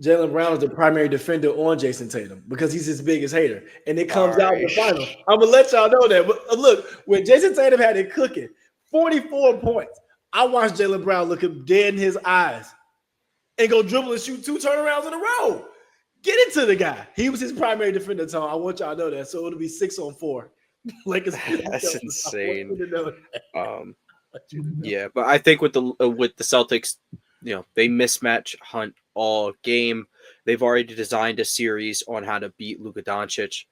Jaylen Brown is the primary defender on Jason Tatum because he's his biggest hater. And it comes out in the final. I'm going to let y'all know that. But look, when Jason Tatum had it cooking, 44 points, I watched Jaylen Brown look him dead in his eyes and go dribble and shoot 2 turnarounds in a row. Get it to the guy. He was his primary defender, Tom. I want y'all to know that. So it'll be 6-on-4. That's insane. Yeah, but I think with the Celtics, you know, they mismatch Hunt all game. They've already designed a series on how to beat Luka Doncic.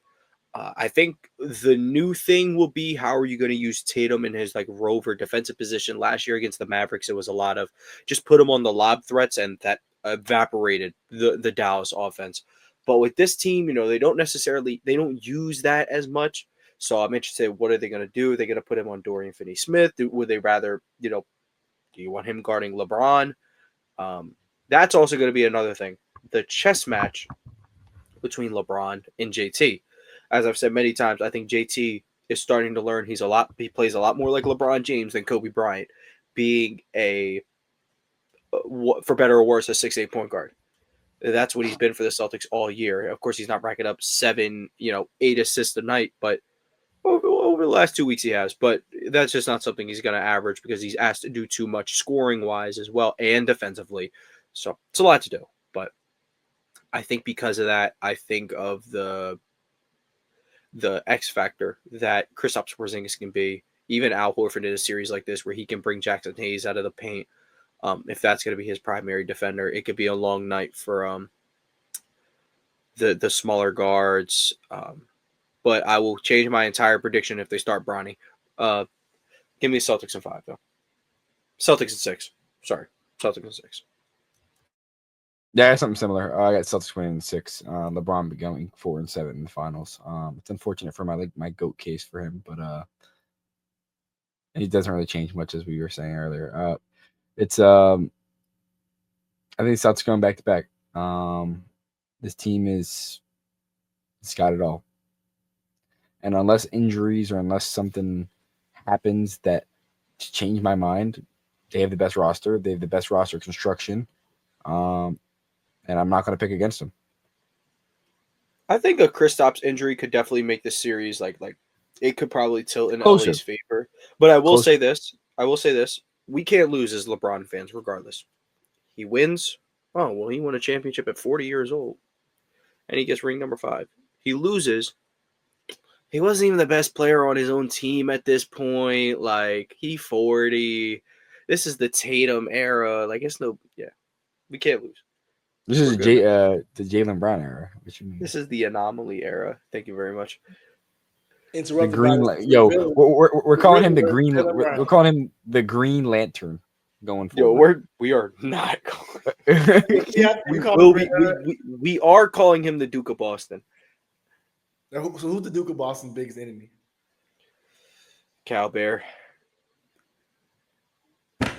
I think the new thing will be how are you going to use Tatum in his like rover defensive position. Last year against the Mavericks, it was a lot of just put him on the lob threats, and that evaporated the Dallas offense. But with this team, you know, they don't use that as much. So I'm interested, what are they going to do? Are they going to put him on Dorian Finney-Smith? Would they rather, you know, do you want him guarding LeBron? That's also going to be another thing. The chess match between LeBron and JT. As I've said many times, I think JT is starting to learn he plays a lot more like LeBron James than Kobe Bryant, being for better or worse, a 6'8" point guard. That's what he's been for the Celtics all year. Of course, he's not racking up 7, 8 assists a night, but over the last 2 weeks he has. But that's just not something he's going to average because he's asked to do too much scoring-wise as well and defensively. So it's a lot to do. But I think because of that, I think of the X factor that Kristaps Porzingis can be. Even Al Horford in a series like this where he can bring Jackson Hayes out of the paint. If that's going to be his primary defender, it could be a long night for the smaller guards. But I will change my entire prediction if they start Bronny. Give me Celtics in 5, though. Celtics in 6. Sorry, Celtics in 6. Yeah, something similar. I got Celtics winning in 6. LeBron going 4-7 in the finals. It's unfortunate for my GOAT case for him, but he doesn't really change much as we were saying earlier. It's I think Celtics going back to back. This team it's got it all. And unless injuries or unless something happens that to change my mind, they have the best roster. They have the best roster construction. And I'm not going to pick against them. I think a Kristaps injury could definitely make this series like it could probably tilt in Closer. LA's favor. But I will Closer. say this. We can't lose as LeBron fans regardless. He wins. Oh, well, he won a championship at 40 years old. And he gets ring number 5. He loses. He wasn't even the best player on his own team at this point. Like, he 40. This is the Tatum era. Like, we can't lose. This is We're the Jaylen Brown era. What you mean? This is the anomaly era. Thank you very much. The green, we're calling him the green. We're calling him the Green Lantern. Going forward. We are not calling. We are calling him the Duke of Boston. So who's the Duke of Boston's biggest enemy? Cal Bear.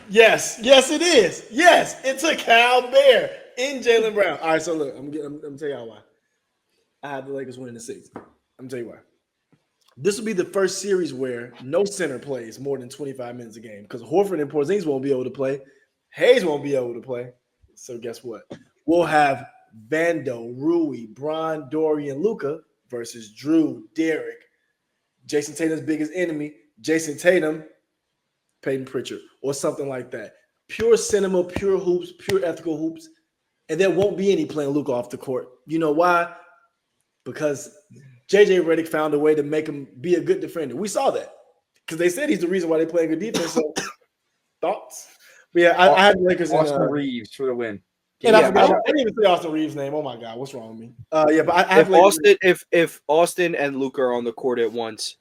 Yes, it is. Yes, it's a Cal Bear in Jaylen Brown. All right, so look, I'm gonna tell y'all why. I have the Lakers winning the 6. I'm gonna tell you why. This will be the first series where no center plays more than 25 minutes a game because Horford and Porzingis won't be able to play. Hayes won't be able to play. So guess what? We'll have Vando, Rui, Bron, Dorian, Luka versus Drew, Derek, Jason Tatum's biggest enemy, Jason Tatum, Peyton Pritchard, or something like that. Pure cinema, pure hoops, pure ethical hoops. And there won't be any playing Luka off the court. You know why? Because JJ Redick found a way to make him be a good defender. We saw that because they said he's the reason why they play good defense. So, thoughts? But yeah, I had the Lakers Austin Reeves for the win. And I didn't even say Austin Reeves' name. Oh my God, what's wrong with me? Yeah, but I have if Austin and Luka are on the court at once,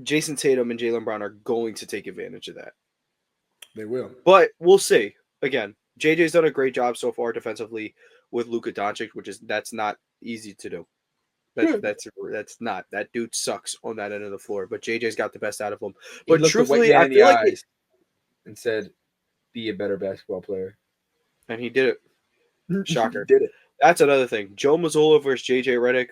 Jason Tatum and Jaylen Brown are going to take advantage of that. They will, but we'll see. Again, JJ's done a great job so far defensively with Luka Doncic, that's not easy to do. That's not. That dude sucks on that end of the floor. But JJ's got the best out of him. But truthfully, I feel like and said, "Be a better basketball player," and he did it. Shocker. He did it. That's another thing. Joe Mazzola versus JJ Redick.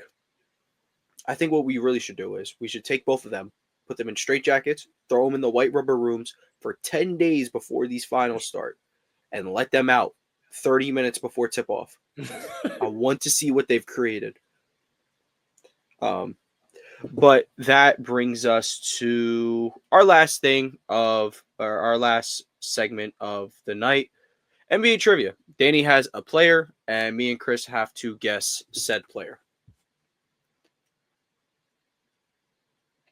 I think what we really should do is we should take both of them, put them in straitjackets, throw them in the white rubber rooms for 10 days before these finals start, and let them out 30 minutes before tip-off. I want to see what they've created. But that brings us to our last segment of the night, NBA trivia. Danny has a player, and me and Chris have to guess said player.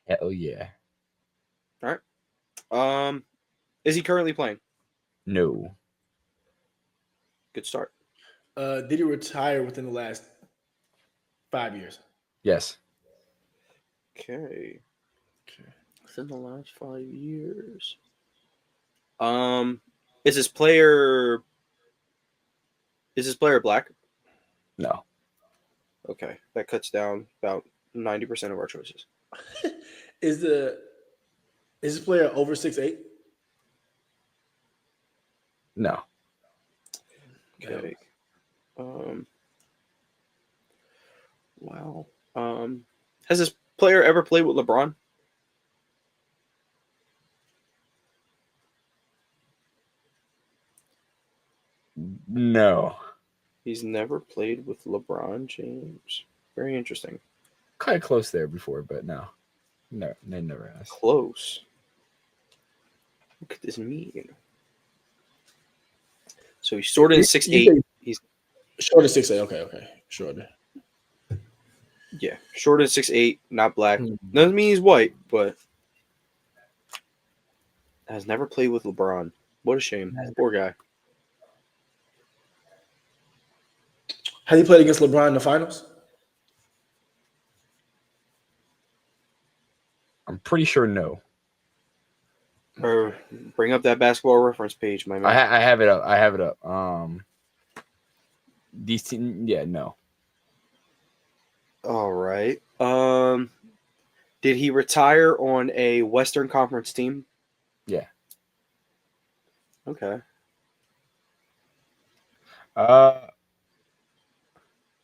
Hell yeah! All right. Is he currently playing? No. Good start. Did he retire within the last 5 years? Yes. Okay. Within the last 5 years. Is this player black? No. Okay. That cuts down about 90% of our choices. Is this player over 6'8"? No. Okay. Wow. Has this player ever played with LeBron? No. He's never played with LeBron James. Very interesting. Kind of close there before, but no. No, they never has. Close. What could this mean? So he's shorter than 6'8". He's shorter than 6'8". Okay. Shorter. Yeah, shorter than 6'8", not black. Doesn't mean he's white, but has never played with LeBron. What a shame. Poor guy. Has he played against LeBron in the finals? I'm pretty sure no. Or bring up that basketball reference page, my man. I have it up. These teams, yeah, no. All right. Did he retire on a Western Conference team? Yeah. Okay.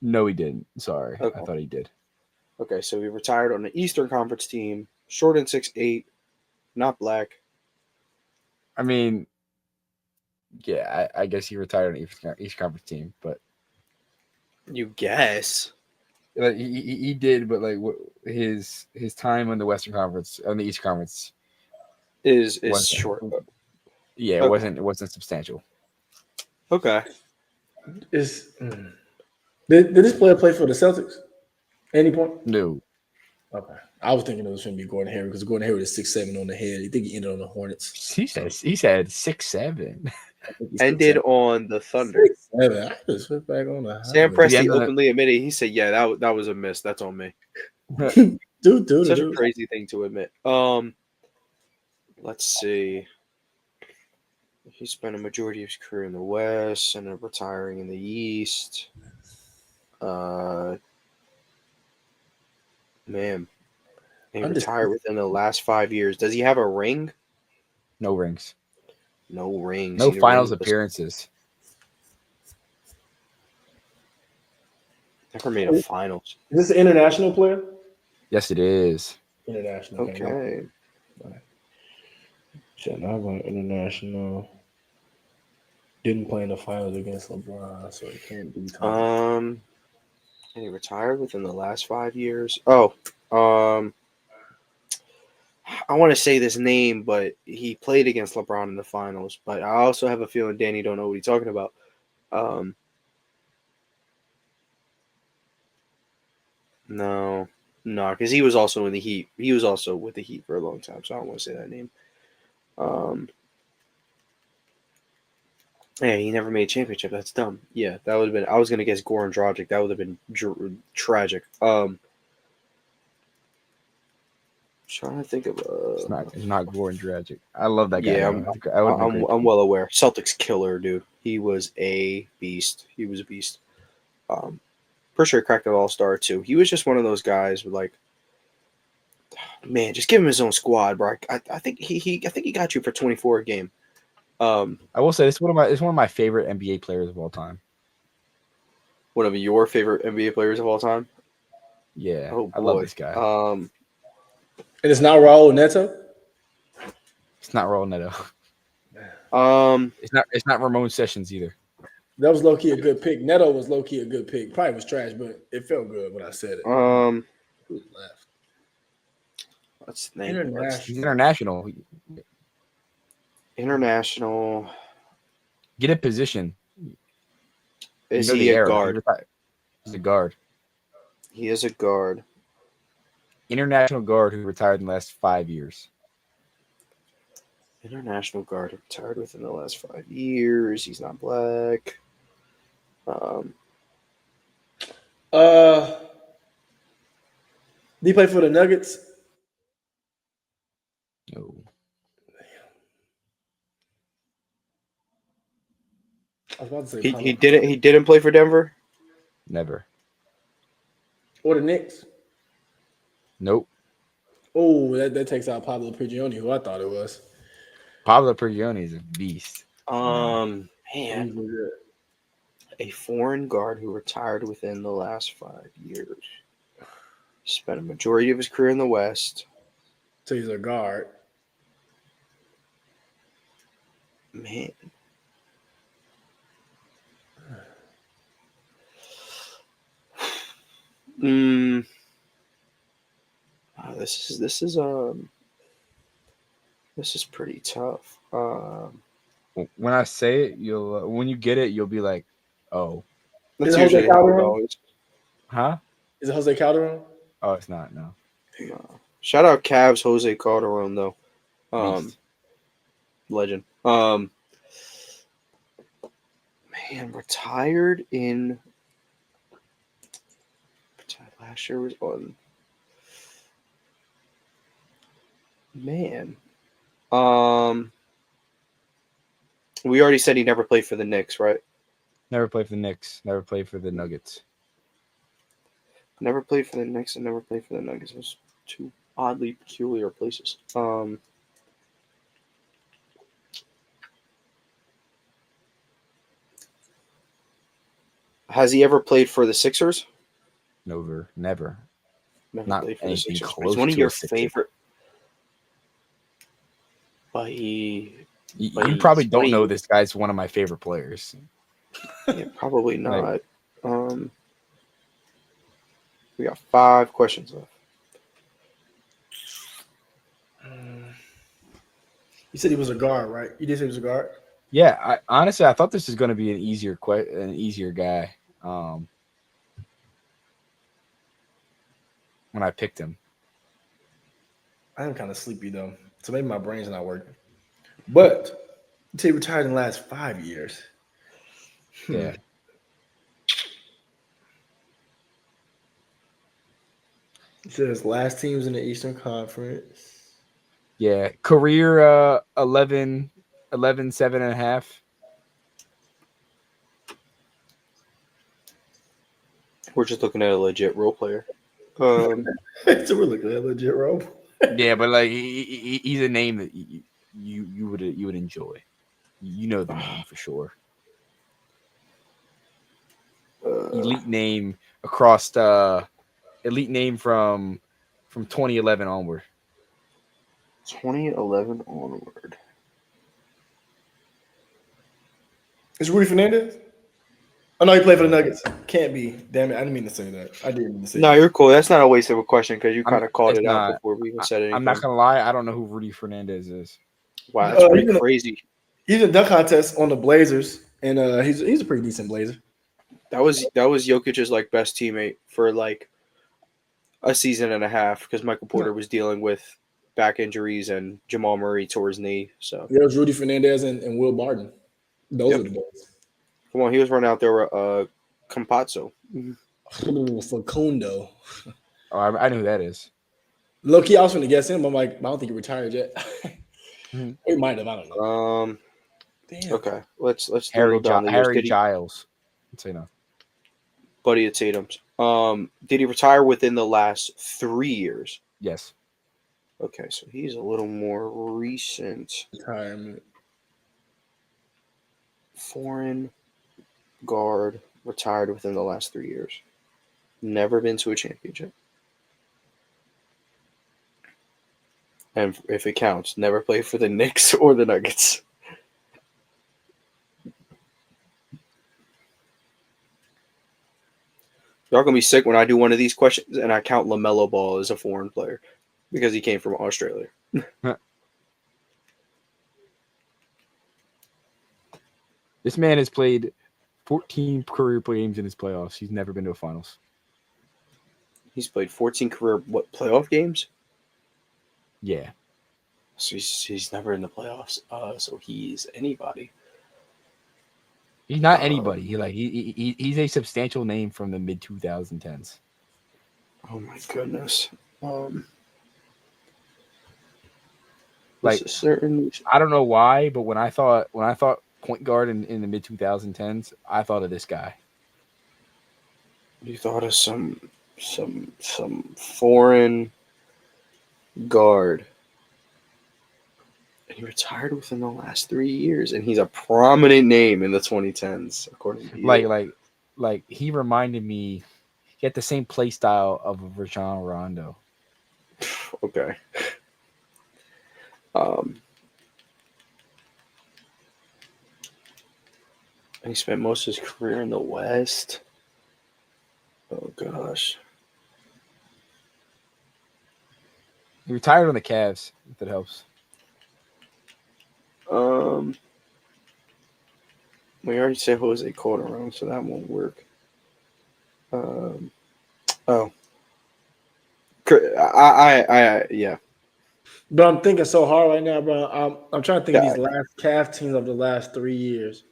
No, he didn't. Sorry, Okay. I thought he did. Okay, so he retired on the Eastern Conference team, short and 6'8", not black. I mean, yeah, I guess he retired on East Conference team, but You guess. like, he did. But like his time on the Western Conference, on the East Conference, Is wasn't. short. Yeah, Okay. it wasn't substantial. Okay. Did this player play for the Celtics? Any point? No, Okay. I was thinking it was going to be Gordon Hayward because Gordon Hayward is 6'7" on the head. You think he ended on the Hornets? he said 6'7". I think he's Ended 6'7". on the Thunder. 6'7". I just went back on the Sam highway. Presti end of the- openly admitted. He said, "Yeah, that was a miss. That's on me." Such a crazy thing to admit. Let's see. He spent a majority of his career in the West and then retiring in the East. Man, he retired within the last 5 years. Does he have a ring? No rings. No rings. No He's finals ringless. appearances. Never made a finals. Is this an international player? Yes, it is. International. Okay. Shit, I'm going international. Didn't play in the finals against LeBron, so it can't be. And he retired within the last 5 years. Oh, I want to say this name, but he played against LeBron in the finals. But I also have a feeling Danny don't know what he's talking about. No, because he was also in the Heat. He was also with the Heat for a long time, so I don't want to say that name. Yeah, he never made a championship. That's dumb. Yeah, that would have been. I was gonna guess Goran Dragic. That would have been tragic. Trying to think of. It's not Gordon Dragic. I love that guy. Yeah, I'm I'm well aware. Celtics killer, dude. He was a beast. He was a beast. Pretty sure he cracked an All-Star too. He was just one of those guys with like, man, just give him his own squad, bro. I think he got you for 24 a game. I will say this is one of my favorite NBA players of all time. One of your favorite NBA players of all time. Yeah, Oh boy. I love this guy. And it's not Raul Neto. It's not Raul Neto. It's not Ramon Sessions either. That was low key a good pick. Neto was low key a good pick. Probably was trash, but it felt good when I said it. Who's left? What's the name? He's international. International. Get a position. Is he a guard? He's a guard. He is a guard. International guard who retired in the last 5 years. International guard who retired within the last 5 years. He's not black. Did he play for the Nuggets? No. I was about to say he didn't play for Denver. Never. Or the Knicks. Nope. Oh, that takes out Pablo Prigioni, who I thought it was. Pablo Prigioni is a beast. Man, a foreign guard who retired within the last 5 years. Spent a majority of his career in the West. So he's a guard. Man. This is pretty tough. When I say it, you'll when you get it, you'll be like, "Oh." That's usually how it goes. Huh? Is it Jose Calderon? Oh, it's not. No. Shout out Cavs Jose Calderon though. Beast. Legend. Man, retired last year was on. Man. We already said he never played for the Knicks, right? Never played for the Knicks. Never played for the Nuggets. Never played for the Knicks and never played for the Nuggets. It was two oddly peculiar places. Has he ever played for the Sixers? Never. Never Not played for the anything Sixers. close He's one of to your a Sixer. favorite. But You he's probably don't one know of this guy's one of my favorite players. yeah, probably Like- not. We got 5 questions left. You said he was a guard, right? You did say he was a guard? Yeah, honestly, I thought this was going to be an easier guy when I picked him. I am kind of sleepy though, so maybe my brain's not working. But you say he retired in the last 5 years. Yeah. It says last teams in the Eastern Conference. Yeah, career 11, 7.5. We're just looking at a legit role player. So we're looking at a legit role. Yeah, but like he's a name that you would enjoy. You know the name for sure. Elite name across elite name from 2011 onward. 2011 onward. Is Rudy Fernandez? Oh no, he played for the Nuggets. Can't be. Damn it! I didn't mean to say that. I didn't mean to say No, that. you're cool. That's not a waste of a question because you kind of called it's it out not. before we even said anything. I'm not gonna lie, I don't know who Rudy Fernandez is. Wow, that's pretty he's crazy. He's in a dunk contest on the Blazers, and he's a pretty decent Blazer. That was Jokic's like best teammate for like a season and a half because Michael Porter was dealing with back injuries and Jamal Murray tore his knee. So There was Rudy Fernandez and Will Barton. Those are the boys. come on, he was running out there with Campazzo. Facundo. Oh, I know who that is. Low key, I was going to guess him. I'm like, I don't think he retired yet. He might have. I don't know. Damn. Okay, let's Harry down the years. Giles. Let's say no. Buddy at Tatum's. Did he retire within the last 3 years? Yes. Okay, so he's a little more recent. Retirement. Foreign guard retired within the last 3 years. Never been to a championship. And if it counts, never played for the Knicks or the Nuggets. Y'all gonna be sick when I do one of these questions and I count LaMelo Ball as a foreign player because he came from Australia. This man has played 14 career games in his playoffs. He's never been to a finals. He's played 14 career playoff games? Yeah. So he's never in the playoffs. So he's anybody. He's not anybody. He's a substantial name from the mid 2010s. Oh my goodness. Like certain. I don't know why, but when I thought point guard in the mid 2010s, I thought of this guy. You thought of some foreign guard. And he retired within the last 3 years, and he's a prominent name in the 2010s, according to you. Like he reminded me. He had the same play style of Rajon Rondo. Okay. And he spent most of his career in the West. Oh gosh. He retired on the Cavs, if that helps. We already said Jose Calderon, so that won't work. Yeah. But I'm thinking so hard right now, bro. I'm trying to think of these last Cavs teams of the last 3 years.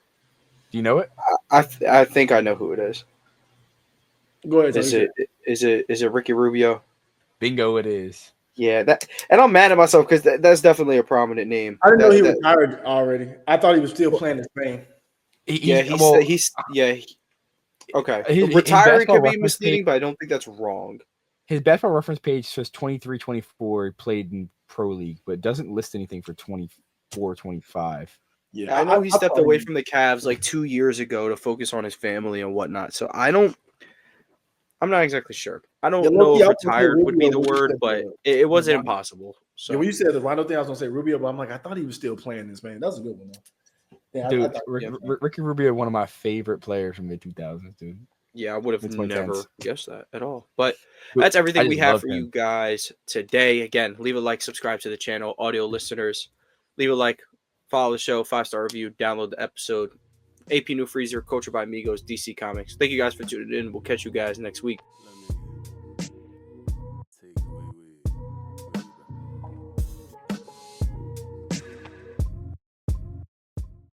Do you know it? I think I know who it is. Go ahead. Is it Ricky Rubio? Bingo, it is. Yeah, and I'm mad at myself because that's definitely a prominent name. I didn't know he retired already. I thought he was still playing in Spain. Okay. Retiring could be misleading, but I don't think that's wrong. His basketball reference page says 23-24 played in Pro League, but it doesn't list anything for 24-25. Yeah, I know he stepped thought away from the Cavs like 2 years ago to focus on his family and whatnot. So I'm not exactly sure. I don't know low-key, if I was gonna say retired would be the Rubio when you word, said but the it wasn't Rondo. impossible. Yeah, So when you said the Rondo thing, I was gonna say Rubio, but I'm like, I thought he was still playing this, man. That was a good one, though. Yeah, Dude, thought Ricky Rubio, one of my favorite players from the 2000s, dude. yeah, I would have The 2010s. never guessed that at all. But Dude, that's everything I we just have love for him. you guys today. Again, leave a like, subscribe to the channel, audio listeners. Leave a like, follow the show, 5-star review, download the episode. AP New Freezer, Culture by Amigos, DC Comics. Thank you guys for tuning in. We'll catch you guys next week.